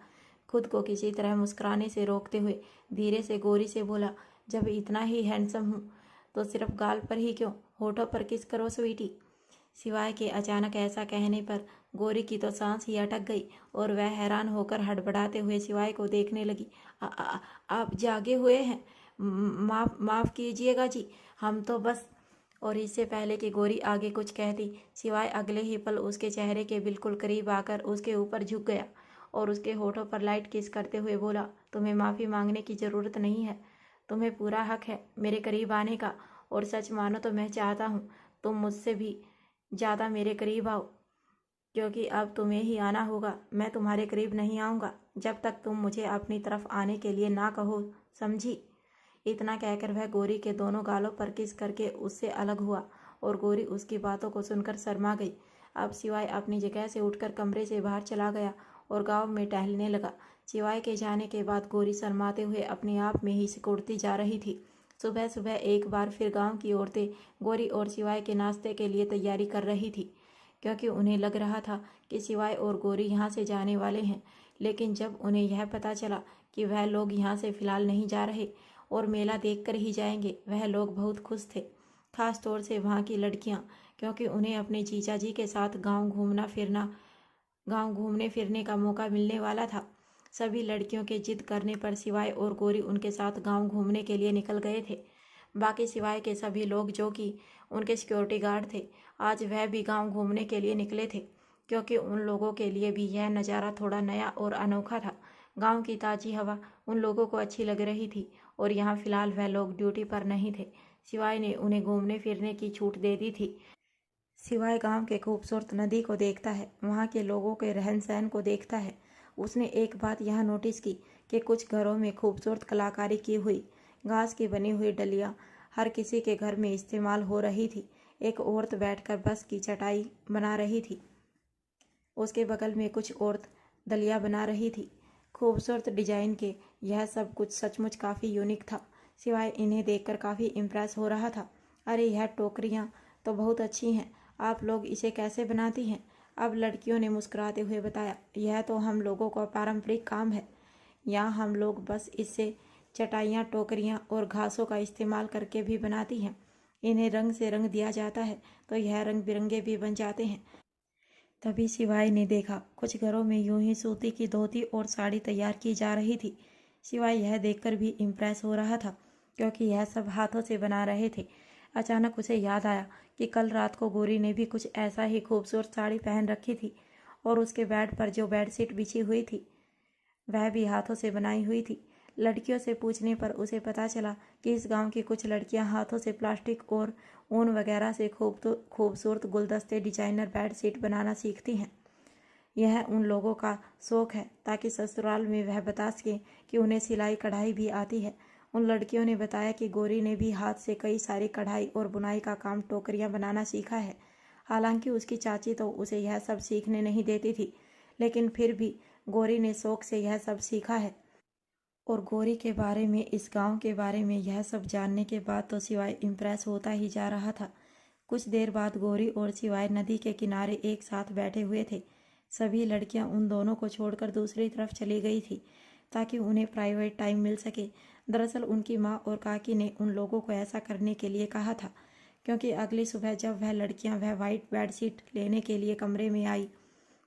खुद को किसी तरह मुस्कुराने से रोकते हुए धीरे से गौरी से बोला, जब इतना ही हैंडसम हूँ तो सिर्फ गाल पर ही क्यों, होठों पर किस करो स्वीटी। सिवाय के अचानक ऐसा कहने पर गौरी की तो सांस ही अटक गई और वह हैरान होकर हड़बड़ाते हुए सिवाय को देखने लगी। आप जागे हुए हैं? माफ़ कीजिएगा जी, हम तो बस। और इससे पहले कि गौरी आगे कुछ कहती, सिवाय अगले ही पल उसके चेहरे के बिल्कुल करीब आकर उसके ऊपर झुक गया और उसके होठों पर लाइट किस करते हुए बोला, तुम्हें माफ़ी मांगने की ज़रूरत नहीं है। तुम्हें पूरा हक है मेरे करीब आने का, और सच मानो तो मैं चाहता हूँ तुम मुझसे भी ज़्यादा मेरे करीब आओ, क्योंकि अब तुम्हें ही आना होगा। मैं तुम्हारे करीब नहीं आऊँगा जब तक तुम मुझे अपनी तरफ आने के लिए ना कहो, समझी? इतना कहकर वह गौरी के दोनों गालों पर किस करके उससे अलग हुआ और गौरी उसकी बातों को सुनकर शर्मा गई। अब सिवाय अपनी जगह से उठकर कमरे से बाहर चला गया और गांव में टहलने लगा। सिवाय के जाने के बाद गौरी शर्माते हुए अपने आप में ही सिकुड़ती जा रही थी। सुबह सुबह एक बार फिर गांव की औरतें गौरी और सिवाय के नाश्ते के लिए तैयारी कर रही थी, क्योंकि उन्हें लग रहा था कि सिवाय और गौरी यहाँ से जाने वाले हैं। लेकिन जब उन्हें यह पता चला कि वह लोग यहाँ से फिलहाल नहीं जा रहे और मेला देखकर ही जाएंगे, वह लोग बहुत खुश थे। खास तौर से वहाँ की लड़कियाँ, क्योंकि उन्हें अपने जीजा जी के साथ गांव घूमने फिरने का मौका मिलने वाला था। सभी लड़कियों के जिद करने पर सिवाय और गौरी उनके साथ गांव घूमने के लिए निकल गए थे। बाकी सिवाय के सभी लोग जो कि उनके सिक्योरिटी गार्ड थे, आज वह भी गांव घूमने के लिए निकले थे, क्योंकि उन लोगों के लिए भी यह नज़ारा थोड़ा नया और अनोखा था। गांव की ताज़ी हवा उन लोगों को अच्छी लग रही थी और यहाँ फिलहाल वह लोग ड्यूटी पर नहीं थे। सिवाय ने उन्हें घूमने फिरने की छूट दे दी थी। सिवाय गांव के खूबसूरत नदी को देखता है, वहाँ के लोगों के रहन सहन को देखता है। उसने एक बात यह नोटिस की कि कुछ घरों में खूबसूरत कलाकारी की हुई घास की बनी हुई डलियाँ हर किसी के घर में इस्तेमाल हो रही थी। एक औरत बैठकर बस की चटाई बना रही थी, उसके बगल में कुछ औरत दलिया बना रही थी। खूबसूरत डिजाइन के यह सब कुछ सचमुच काफ़ी यूनिक था। सिवाय इन्हें देखकर काफ़ी इम्प्रेस हो रहा था। अरे यह टोकरियाँ तो बहुत अच्छी हैं, आप लोग इसे कैसे बनाती हैं? अब लड़कियों ने मुस्कुराते हुए बताया, यह तो हम लोगों का पारंपरिक काम है। यहाँ हम लोग बस इससे चटाइयाँ, टोकरियाँ और घासों का इस्तेमाल करके भी बनाती हैं। इन्हें रंग से रंग दिया जाता है तो यह रंग बिरंगे भी बन जाते हैं। तभी सिवाय ने देखा कुछ घरों में यूं ही सूती की धोती और साड़ी तैयार की जा रही थी। सिवाय यह देखकर भी इम्प्रेस हो रहा था, क्योंकि यह सब हाथों से बना रहे थे। अचानक उसे याद आया कि कल रात को गौरी ने भी कुछ ऐसा ही खूबसूरत साड़ी पहन रखी थी और उसके बेड पर जो बेडशीट बिछी हुई थी वह भी हाथों से बनाई हुई थी। लड़कियों से पूछने पर उसे पता चला कि इस गांव की कुछ लड़कियां हाथों से प्लास्टिक और ऊन वगैरह से खूबसूरत गुलदस्ते, डिजाइनर बेडशीट बनाना सीखती हैं। यह उन लोगों का शौक है ताकि ससुराल में वह बता सकें कि उन्हें सिलाई कढ़ाई भी आती है। उन लड़कियों ने बताया कि गौरी ने भी हाथ से कई सारी कढ़ाई और बुनाई का काम, टोकरियां बनाना सीखा है। हालांकि उसकी चाची तो उसे यह सब सीखने नहीं देती थी, लेकिन फिर भी गौरी ने शौक से यह सब सीखा है। और गौरी के बारे में, इस गांव के बारे में यह सब जानने के बाद तो सिवाय इम्प्रेस होता ही जा रहा था। कुछ देर बाद गौरी और सिवाय नदी के किनारे एक साथ बैठे हुए थे। सभी लड़कियां उन दोनों को छोड़कर दूसरी तरफ चली गई थी ताकि उन्हें प्राइवेट टाइम मिल सके। दरअसल उनकी माँ और काकी ने उन लोगों को ऐसा करने के लिए कहा था, क्योंकि अगली सुबह जब वह लड़कियां वह वाइट बेडशीट लेने के लिए कमरे में आई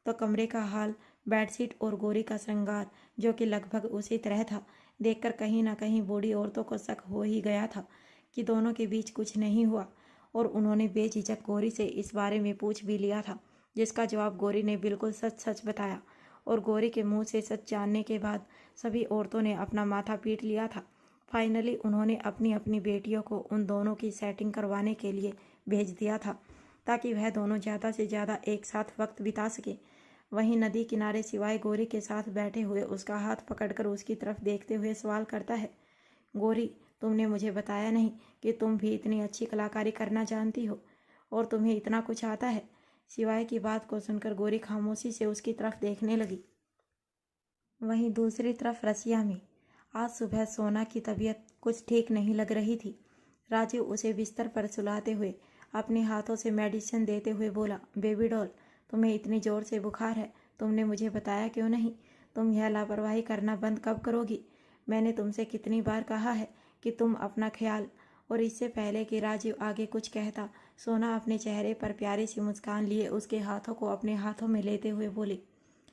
तो कमरे का हाल, बेडशीट और गौरी का श्रृंगार, जो कि लगभग उसी तरह था, देखकर कहीं ना कहीं बूढ़ी औरतों को शक हो ही गया था कि दोनों के बीच कुछ नहीं हुआ। और उन्होंने बेझिझक गौरी से इस बारे में पूछ भी लिया था, जिसका जवाब गौरी ने बिल्कुल सच सच बताया। और गौरी के मुंह से सच जानने के बाद सभी औरतों ने अपना माथा पीट लिया था। फाइनली उन्होंने अपनी अपनी बेटियों को उन दोनों की सेटिंग करवाने के लिए भेज दिया था ताकि वह दोनों ज़्यादा से ज़्यादा एक साथ वक्त बिता सके। वहीं नदी किनारे सिवाय गौरी के साथ बैठे हुए उसका हाथ पकड़कर उसकी तरफ देखते हुए सवाल करता है, गौरी, तुमने मुझे बताया नहीं कि तुम भी इतनी अच्छी कलाकारी करना जानती हो और तुम्हें इतना कुछ आता है। सिवाय की बात को सुनकर गौरी खामोशी से उसकी तरफ देखने लगी। वहीं दूसरी तरफ रसिया में आज सुबह सोना की तबीयत कुछ ठीक नहीं लग रही थी। राजीव उसे बिस्तर पर सुलाते हुए अपने हाथों से मेडिसिन देते हुए बोला, बेबी डॉल, तुम्हें इतनी ज़ोर से बुखार है, तुमने मुझे बताया क्यों नहीं? तुम यह लापरवाही करना बंद कब करोगी? मैंने तुमसे कितनी बार कहा है कि तुम अपना ख्याल। और इससे पहले कि राजीव आगे कुछ कहता, सोना अपने चेहरे पर प्यारी सी मुस्कान लिए उसके हाथों को अपने हाथों में लेते हुए बोली,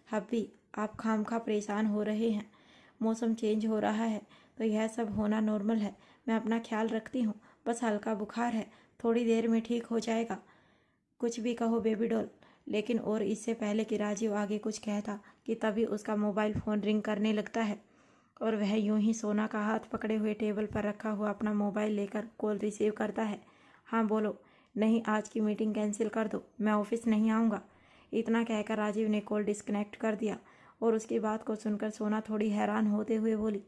हब्बी आप खामखा परेशान हो रहे हैं। मौसम चेंज हो रहा है तो यह सब होना नॉर्मल है। मैं अपना ख्याल रखती हूँ, बस हल्का बुखार है, थोड़ी देर में ठीक हो जाएगा। कुछ भी कहो बेबी डॉल। लेकिन और इससे पहले कि राजीव आगे कुछ कहता कि तभी उसका मोबाइल फ़ोन रिंग करने लगता है और वह यूं ही सोना का हाथ पकड़े हुए टेबल पर रखा हुआ अपना मोबाइल लेकर कॉल रिसीव करता है। हाँ बोलो। नहीं, आज की मीटिंग कैंसिल कर दो, मैं ऑफिस नहीं आऊँगा। इतना कहकर राजीव ने कॉल डिस्कनेक्ट कर दिया और उसकी बात को सुनकर सोना थोड़ी हैरान होते हुए बोली,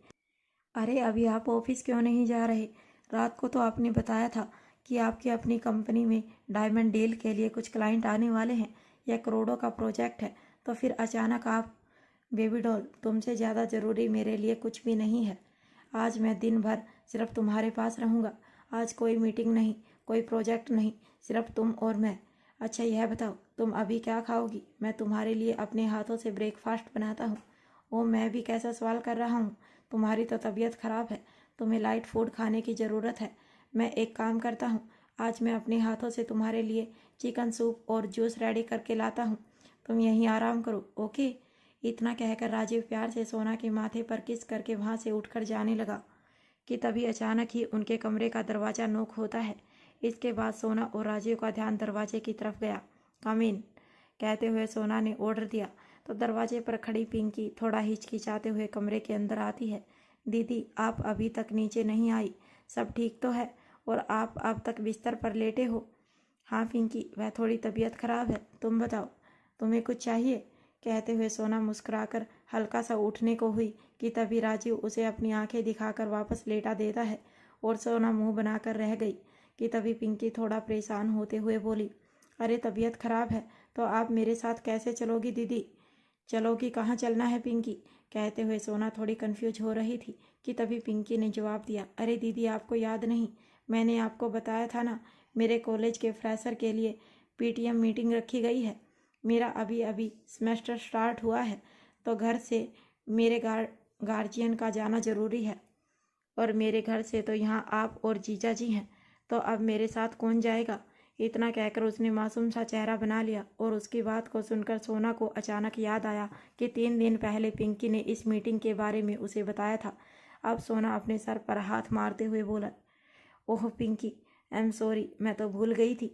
अरे अभी आप ऑफिस क्यों नहीं जा रहे? रात को तो आपने बताया था कि आपकी अपनी कंपनी में डायमंड डील के लिए कुछ क्लाइंट आने वाले हैं, यह करोड़ों का प्रोजेक्ट है, तो फिर अचानक आप। बेबी डॉल, तुमसे ज़्यादा ज़रूरी मेरे लिए कुछ भी नहीं है। आज मैं दिन भर सिर्फ तुम्हारे पास रहूँगा। आज कोई मीटिंग नहीं, कोई प्रोजेक्ट नहीं, सिर्फ तुम और मैं। अच्छा यह बताओ, तुम अभी क्या खाओगी? मैं तुम्हारे लिए अपने हाथों से ब्रेकफास्ट बनाता हूँ। ओ, मैं भी कैसा सवाल कर रहा हूँ? तुम्हारी तो तबीयत खराब है, तुम्हें लाइट फूड खाने की ज़रूरत है। मैं एक काम करता हूँ, आज मैं अपने हाथों से तुम्हारे लिए चिकन सूप और जूस रेडी करके लाता हूँ। तुम यहीं आराम करो, ओके? इतना कहकर राजीव प्यार से सोना के माथे पर किस करके वहाँ से उठकर जाने लगा कि तभी अचानक ही उनके कमरे का दरवाज़ा नॉक होता है। इसके बाद सोना और राजीव का ध्यान दरवाजे की तरफ गया। कम इन कहते हुए सोना ने ऑर्डर दिया तो दरवाजे पर खड़ी पिंकी थोड़ा हिचकिचाते हुए कमरे के अंदर आती है। दीदी, आप अभी तक नीचे नहीं आई, सब ठीक तो है? और आप अब तक बिस्तर पर लेटे हो? हाँ पिंकी, वह थोड़ी तबीयत खराब है। तुम बताओ, तुम्हें कुछ चाहिए? कहते हुए सोना मुस्कुराकर हल्का सा उठने को हुई कि तभी राजीव उसे अपनी आंखें दिखाकर वापस लेटा देता है और सोना मुंह बनाकर रह गई कि तभी पिंकी थोड़ा परेशान होते हुए बोली, अरे तबीयत खराब है तो आप मेरे साथ कैसे चलोगी दीदी? चलोगी? कहाँ चलना है पिंकी? कहते हुए सोना थोड़ी कंफ्यूज हो रही थी कि तभी पिंकी ने जवाब दिया, अरे दीदी आपको याद नहीं, मैंने आपको बताया था ना, मेरे कॉलेज के फ्रेशर के लिए पीटीएम मीटिंग रखी गई है। मेरा अभी अभी सेमेस्टर स्टार्ट हुआ है तो घर से मेरे गार्जियन का जाना ज़रूरी है और मेरे घर से तो यहाँ आप और जीजा जी हैं, तो अब मेरे साथ कौन जाएगा? इतना कहकर उसने मासूम सा चेहरा बना लिया और उसकी बात को सुनकर सोना को अचानक याद आया कि 3 दिन पहले पिंकी ने इस मीटिंग के बारे में उसे बताया था। अब सोना अपने सर पर हाथ मारते हुए बोला, ओह पिंकी, आई एम सॉरी, मैं तो भूल गई थी।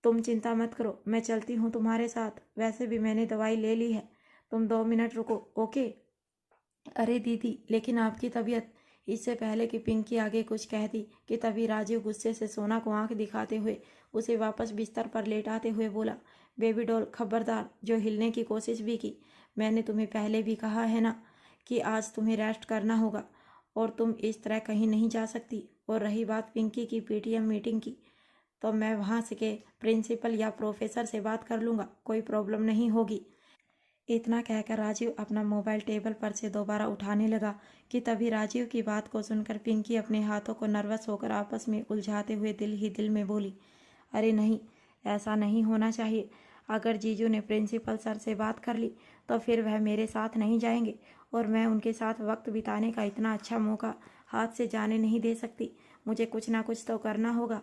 तुम चिंता मत करो, मैं चलती हूँ तुम्हारे साथ, वैसे भी मैंने दवाई ले ली है। तुम 2 मिनट रुको, ओके? अरे दीदी, लेकिन आपकी तबीयत। इससे पहले कि पिंकी आगे कुछ कहती कि तभी राजीव गुस्से से सोना को आंख दिखाते हुए उसे वापस बिस्तर पर लेटाते हुए बोला, बेबी डॉल खबरदार, जो हिलने की कोशिश भी की। मैंने तुम्हें पहले भी कहा है ना कि आज तुम्हें रेस्ट करना होगा और तुम इस तरह कहीं नहीं जा सकती। और रही बात पिंकी की पीटीएम मीटिंग की, तो मैं वहाँ से के प्रिंसिपल या प्रोफेसर से बात कर लूँगा, कोई प्रॉब्लम नहीं होगी। इतना कहकर राजीव अपना मोबाइल टेबल पर से दोबारा उठाने लगा कि तभी राजीव की बात को सुनकर पिंकी अपने हाथों को नर्वस होकर आपस में उलझाते हुए दिल ही दिल में बोली, अरे नहीं, ऐसा नहीं होना चाहिए। अगर जीजू ने प्रिंसिपल सर से बात कर ली तो फिर वह मेरे साथ नहीं जाएंगे और मैं उनके साथ वक्त बिताने का इतना अच्छा मौका हाथ से जाने नहीं दे सकती। मुझे कुछ ना कुछ तो करना होगा।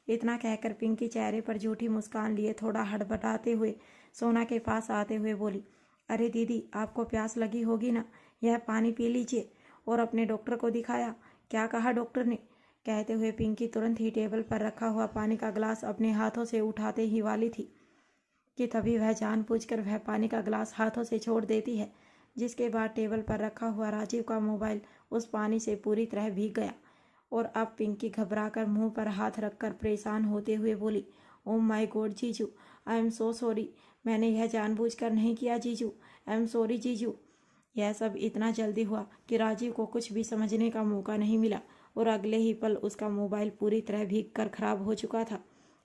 इतना कहकर पिंकी चेहरे पर झूठी मुस्कान लिए थोड़ा हड़बड़ाते हुए सोना के पास आते हुए बोली, अरे दीदी, आपको प्यास लगी होगी ना, यह पानी पी लीजिए। और अपने डॉक्टर को दिखाया? क्या कहा डॉक्टर ने? कहते हुए पिंकी तुरंत ही टेबल पर रखा हुआ पानी का गिलास अपने हाथों से उठाते ही वाली थी कि तभी वह जानबूझकर वह पानी का गिलास हाथों से छोड़ देती है, जिसके बाद टेबल पर रखा हुआ राजीव का मोबाइल उस पानी से पूरी तरह भीग गया। और अब पिंकी घबराकर मुंह पर हाथ रखकर परेशान होते हुए बोली, ओह माय गॉड जीजू, आई एम सो सॉरी, मैंने यह जानबूझकर नहीं किया जीजू, आई एम सॉरी जीजू। यह सब इतना जल्दी हुआ कि राजीव को कुछ भी समझने का मौका नहीं मिला और अगले ही पल उसका मोबाइल पूरी तरह भीग कर खराब हो चुका था।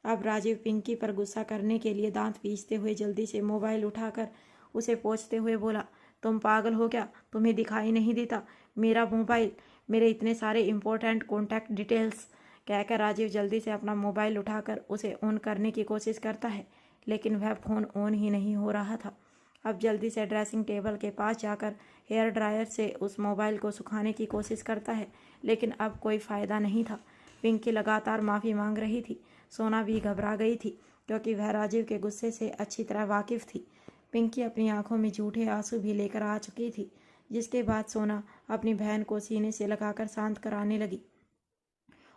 अब राजीव पिंकी पर गुस्सा करने के लिए दांत पीसते हुए जल्दी से मोबाइल उठाकर उसे पोंछते हुए बोला, तुम पागल हो क्या? तुम्हें दिखाई नहीं देता मेरा मोबाइल, मेरे इतने सारे इंपॉर्टेंट कॉन्टैक्ट डिटेल्स? कहकर राजीव जल्दी से अपना मोबाइल उठाकर उसे ऑन करने की कोशिश करता है, लेकिन वह फ़ोन ऑन ही नहीं हो रहा था। अब जल्दी से ड्रेसिंग टेबल के पास जाकर हेयर ड्रायर से उस मोबाइल को सुखाने की कोशिश करता है, लेकिन अब कोई फ़ायदा नहीं था। पिंकी लगातार माफ़ी मांग रही थी सोना भी घबरा गई थी क्योंकि वह राजीव के गुस्से से अच्छी तरह वाकिफ थी। पिंकी अपनी आंखों में झूठे आंसू भी लेकर आ चुकी थी, जिसके बाद सोना अपनी बहन को सीने से लगाकर शांत कराने लगी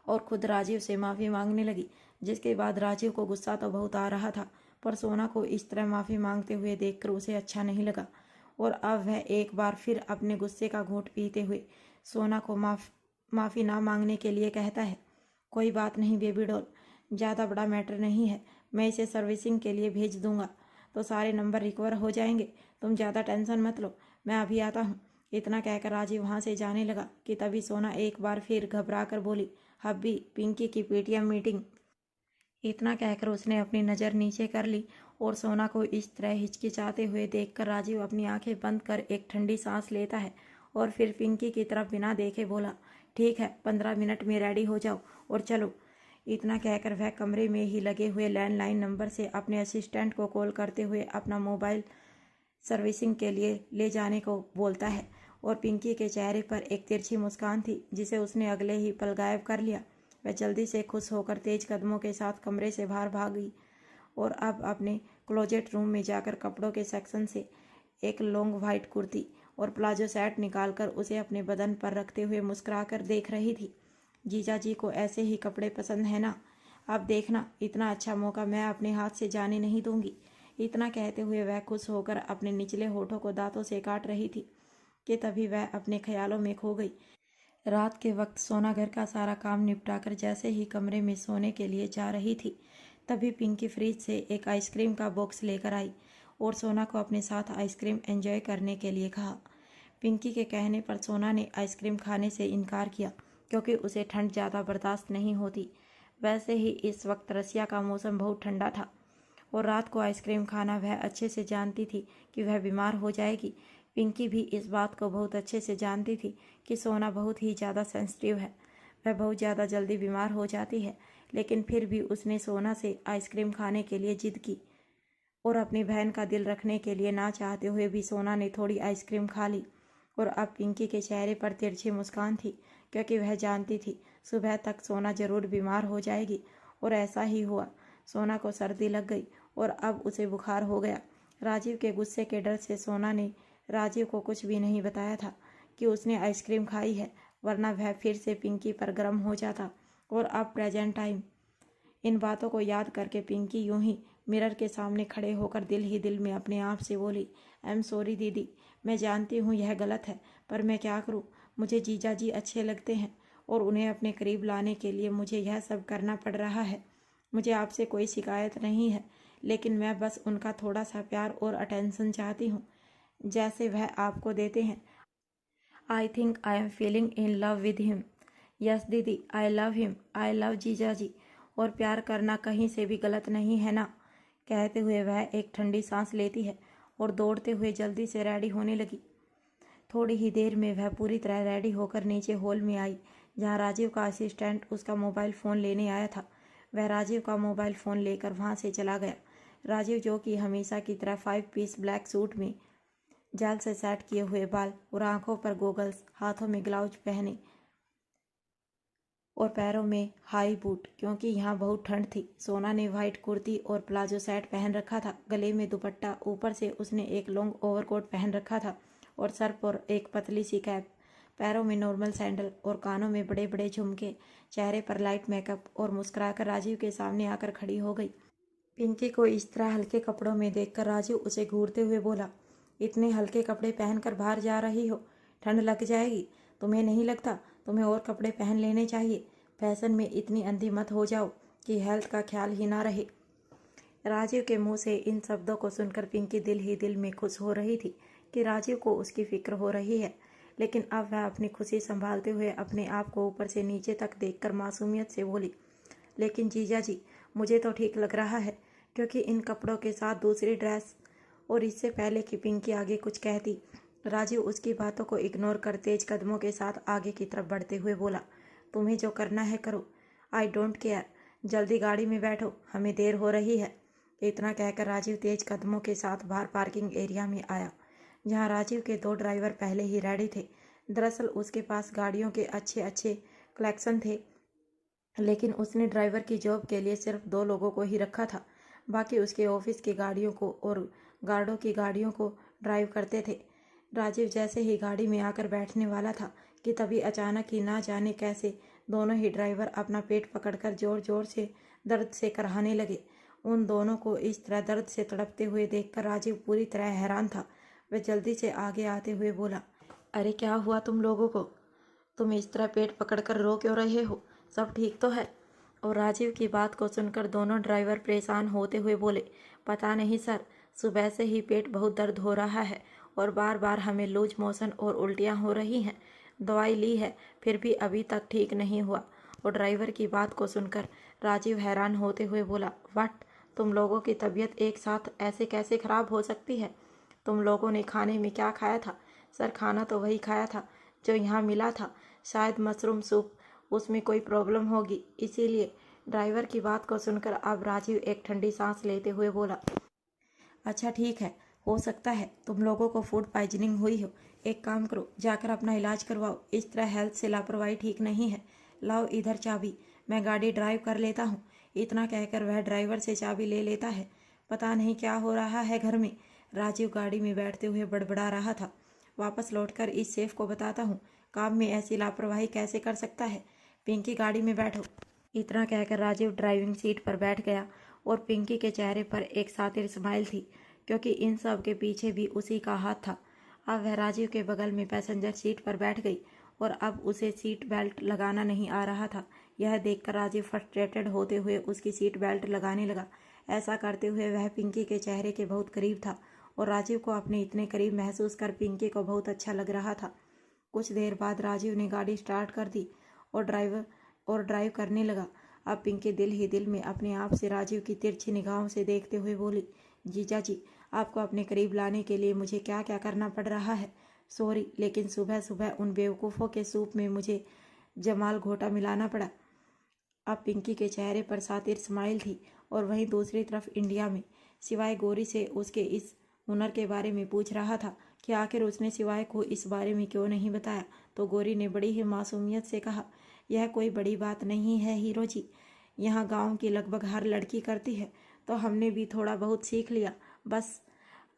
और खुद राजीव से माफ़ी मांगने लगी। जिसके बाद राजीव को गुस्सा तो बहुत आ रहा था, पर सोना को इस तरह माफ़ी मांगते हुए देखकर उसे अच्छा नहीं लगा और अब वह एक बार फिर अपने गुस्से का घूंट पीते हुए सोना को माफ़ी ना मांगने के लिए कहता है, कोई बात नहीं बेबी डॉल, ज़्यादा बड़ा मैटर नहीं है, मैं इसे सर्विसिंग के लिए भेज दूंगा तो सारे नंबर रिकवर हो जाएंगे, तुम ज़्यादा टेंशन मत लो, मैं अभी आता हूँ। इतना कहकर राजीव वहाँ से जाने लगा कि तभी सोना एक बार फिर घबरा कर बोली, हब्बी, पिंकी की पेटीएम मीटिंग। इतना कहकर उसने अपनी नज़र नीचे कर ली और सोना को इस तरह हिचकिचाते हुए देखकर राजीव अपनी आंखें बंद कर एक ठंडी सांस लेता है और फिर पिंकी की तरफ बिना देखे बोला, ठीक है, 15 मिनट में रेडी हो जाओ और चलो। इतना कहकर वह कमरे में ही लगे हुए लैंडलाइन नंबर से अपने असिस्टेंट को कॉल करते हुए अपना मोबाइल सर्विसिंग के लिए ले जाने को बोलता है और पिंकी के चेहरे पर एक तिरछी मुस्कान थी जिसे उसने अगले ही पल गायब कर लिया। वह जल्दी से खुश होकर तेज कदमों के साथ कमरे से बाहर भागी और अब अपने क्लोजेट रूम में जाकर कपड़ों के सेक्शन से एक लॉन्ग वाइट कुर्ती और प्लाजो सेट निकालकर उसे अपने बदन पर रखते हुए मुस्कुराकर देख रही थी। जीजा जी को ऐसे ही कपड़े पसंद है ना, अब देखना, इतना अच्छा मौका मैं अपने हाथ से जाने नहीं दूंगी। इतना कहते हुए वह खुश होकर अपने निचले होठों को दांतों से काट रही थी कि तभी वह अपने ख्यालों में खो गई। रात के वक्त सोना घर का सारा काम निपटाकर जैसे ही कमरे में सोने के लिए जा रही थी, तभी पिंकी फ्रिज से एक आइसक्रीम का बॉक्स लेकर आई और सोना को अपने साथ आइसक्रीम एंजॉय करने के लिए कहा। पिंकी के कहने पर सोना ने आइसक्रीम खाने से इनकार किया क्योंकि उसे ठंड ज़्यादा बर्दाश्त नहीं होती। वैसे ही इस वक्त रसिया का मौसम बहुत ठंडा था और रात को आइसक्रीम खाना वह अच्छे से जानती थी कि वह बीमार हो जाएगी। पिंकी भी इस बात को बहुत अच्छे से जानती थी कि सोना बहुत ही ज़्यादा सेंसिटिव है, वह बहुत ज़्यादा जल्दी बीमार हो जाती है, लेकिन फिर भी उसने सोना से आइसक्रीम खाने के लिए जिद की और अपनी बहन का दिल रखने के लिए ना चाहते हुए भी सोना ने थोड़ी आइसक्रीम खा ली और अब पिंकी के चेहरे पर तिरछी मुस्कान थी क्योंकि वह जानती थी सुबह तक सोना जरूर बीमार हो जाएगी और ऐसा ही हुआ। सोना को सर्दी लग गई और अब उसे बुखार हो गया। राजीव के गुस्से के डर से सोना ने राजीव को कुछ भी नहीं बताया था कि उसने आइसक्रीम खाई है, वरना वह फिर से पिंकी पर गर्म हो जाता। और अब प्रेजेंट टाइम इन बातों को याद करके पिंकी यूं ही मिरर के सामने खड़े होकर दिल ही दिल में अपने आप से बोली, आई एम सॉरी दीदी, मैं जानती हूँ यह गलत है, पर मैं क्या करूँ, मुझे जीजा जी अच्छे लगते हैं और उन्हें अपने करीब लाने के लिए मुझे यह सब करना पड़ रहा है। मुझे आपसे कोई शिकायत नहीं है, लेकिन मैं बस उनका थोड़ा सा प्यार और अटेंशन चाहती हूँ जैसे वह आपको देते हैं। I think I am feeling in love with him. Yes दीदी, I love him, I love जीजा जी, और प्यार करना कहीं से भी गलत नहीं है ना। कहते हुए वह एक ठंडी सांस लेती है और दौड़ते हुए जल्दी से रेडी होने लगी। थोड़ी ही देर में वह पूरी तरह रेडी होकर नीचे हॉल में आई जहाँ राजीव का असिस्टेंट उसका मोबाइल फ़ोन लेने आया था। वह राजीव का मोबाइल फ़ोन लेकर वहाँ से चला गया। राजीव, जो कि हमेशा की तरह 5 पीस ब्लैक सूट में जाल से सेट किए हुए बाल और आंखों पर गोगल्स, हाथों में ग्लव्स पहने और पैरों में हाई बूट क्योंकि यहाँ बहुत ठंड थी। सोना ने वाइट कुर्ती और प्लाजो सेट पहन रखा था, गले में दुपट्टा, ऊपर से उसने एक लॉन्ग ओवरकोट पहन रखा था और सर पर एक पतली सी कैप, पैरों में नॉर्मल सैंडल और कानों में बड़े बड़े झुमके, चेहरे पर लाइट मेकअप और मुस्कुराकर राजीव के सामने आकर खड़ी हो गई। पिंकी को इस तरह हल्के कपड़ों में देखकर राजीव उसे घूरते हुए बोला, इतने हल्के कपड़े पहनकर बाहर जा रही हो, ठंड लग जाएगी, तुम्हें नहीं लगता तुम्हें और कपड़े पहन लेने चाहिए, फैशन में इतनी अंधी मत हो जाओ कि हेल्थ का ख्याल ही ना रहे। राजीव के मुंह से इन शब्दों को सुनकर पिंकी दिल ही दिल में खुश हो रही थी कि राजीव को उसकी फिक्र हो रही है, लेकिन अब वह अपनी खुशी संभालते हुए अपने आप को ऊपर से नीचे तक देखकर मासूमियत से बोली, लेकिन जीजा जी, मुझे तो ठीक लग रहा है, क्योंकि इन कपड़ों के साथ दूसरी ड्रेस। और इससे पहले कि पिंकी आगे कुछ कहती, राजीव उसकी बातों को इग्नोर कर तेज कदमों के साथ आगे की तरफ बढ़ते हुए बोला, तुम्हें जो करना है करो, आई डोंट केयर, जल्दी गाड़ी में बैठो, हमें देर हो रही है। इतना कहकर राजीव तेज कदमों के साथ बाहर पार्किंग एरिया में आया जहां राजीव के 2 ड्राइवर पहले ही रेडी थे। दरअसल उसके पास गाड़ियों के अच्छे अच्छे कलेक्शन थे, लेकिन उसने ड्राइवर की जॉब के लिए सिर्फ 2 लोगों को ही रखा था। बाकी उसके ऑफिस की गाड़ियों को और गार्डों की गाड़ियों को ड्राइव करते थे। राजीव जैसे ही गाड़ी में आकर बैठने वाला था कि तभी अचानक ही ना जाने कैसे दोनों ही ड्राइवर अपना पेट पकड़कर जोर जोर से दर्द से कराहने लगे। उन दोनों को इस तरह दर्द से तड़पते हुए देखकर राजीव पूरी तरह हैरान था। वह जल्दी से आगे आते हुए बोला, अरे क्या हुआ तुम लोगों को? तुम इस तरह पेट पकड़कर रो क्यों रहे हो? सब ठीक तो है? और राजीव की बात को सुनकर दोनों ड्राइवर परेशान होते हुए बोले, पता नहीं सर, सुबह से ही पेट बहुत दर्द हो रहा है और बार बार हमें लूज मोशन और उल्टियाँ हो रही हैं। दवाई ली है फिर भी अभी तक ठीक नहीं हुआ। और ड्राइवर की बात को सुनकर राजीव हैरान होते हुए बोला, व्हाट, तुम लोगों की तबीयत एक साथ ऐसे कैसे ख़राब हो सकती है? तुम लोगों ने खाने में क्या खाया था? सर, खाना तो वही खाया था जो यहाँ मिला था, शायद मशरूम सूप। उसमें कोई प्रॉब्लम होगी इसीलिए। ड्राइवर की बात को सुनकर अब राजीव एक ठंडी सांस लेते हुए बोला, अच्छा ठीक है, हो सकता है तुम लोगों को फूड पॉइजनिंग हुई हो। एक काम करो, जाकर अपना इलाज करवाओ। इस तरह हेल्थ से लापरवाही ठीक नहीं है। लाओ इधर चाबी, मैं गाड़ी ड्राइव कर लेता हूँ। इतना कहकर वह ड्राइवर से चाबी ले लेता है। पता नहीं क्या हो रहा है घर में, राजीव गाड़ी में बैठते हुए बड़बड़ा रहा था। वापस लौटकर इस सेफ को बताता हूँ, काम में ऐसी लापरवाही कैसे कर सकता है। पिंकी, गाड़ी में बैठो। इतना कहकर राजीव ड्राइविंग सीट पर बैठ गया और पिंकी के चेहरे पर एक सातिर स्माइल थी, क्योंकि इन सब के पीछे भी उसी का हाथ था। अब वह राजीव के बगल में पैसेंजर सीट पर बैठ गई और अब उसे सीट बेल्ट लगाना नहीं आ रहा था। यह देखकर राजीव फ्रस्ट्रेटेड होते हुए उसकी सीट बेल्ट लगाने लगा। ऐसा करते हुए वह पिंकी के चेहरे के बहुत करीब था और राजीव को अपने इतने करीब महसूस कर पिंकी को बहुत अच्छा लग रहा था। कुछ देर बाद राजीव ने गाड़ी स्टार्ट कर दी और ड्राइव करने लगा। अब पिंकी दिल ही दिल में अपने आप से राजीव की तिरछी निगाहों से देखते हुए बोली, जीजा जी, आपको अपने करीब लाने के लिए मुझे क्या क्या करना पड़ रहा है। सॉरी, लेकिन सुबह सुबह उन बेवकूफ़ों के सूप में मुझे जमाल घोटा मिलाना पड़ा। अब पिंकी के चेहरे पर सातिर स्माइल थी और वहीं दूसरी तरफ इंडिया में सिवाय गौरी से उसके इस हुनर के बारे में पूछ रहा था कि आखिर उसने सिवाय को इस बारे में क्यों नहीं बताया। तो गौरी ने बड़ी ही मासूमियत से कहा, यह कोई बड़ी बात नहीं है हीरो जी, यहाँ गांव की लगभग हर लड़की करती है, तो हमने भी थोड़ा बहुत सीख लिया बस।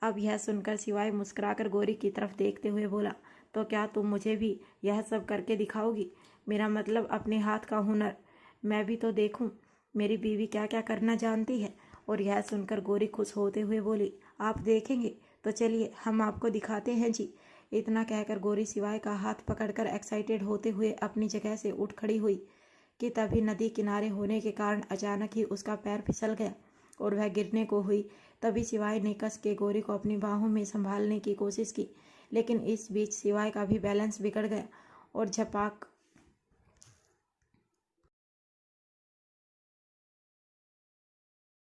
अब यह सुनकर सिवाय मुस्कुराकर गौरी की तरफ देखते हुए बोला, तो क्या तुम मुझे भी यह सब करके दिखाओगी? मेरा मतलब अपने हाथ का हुनर, मैं भी तो देखूं मेरी बीवी क्या क्या करना जानती है। और यह सुनकर गौरी खुश होते हुए बोली, आप देखेंगे? तो चलिए हम आपको दिखाते हैं जी। इतना कहकर गौरी सिवाय का हाथ पकड़कर एक्साइटेड होते हुए अपनी जगह से उठ खड़ी हुई कि तभी नदी किनारे होने के कारण अचानक ही उसका पैर फिसल गया और वह गिरने को हुई। तभी सिवाय ने कस के गौरी को अपनी बाहों में संभालने की कोशिश की, लेकिन इस बीच सिवाय का भी बैलेंस बिगड़ गया और झपाक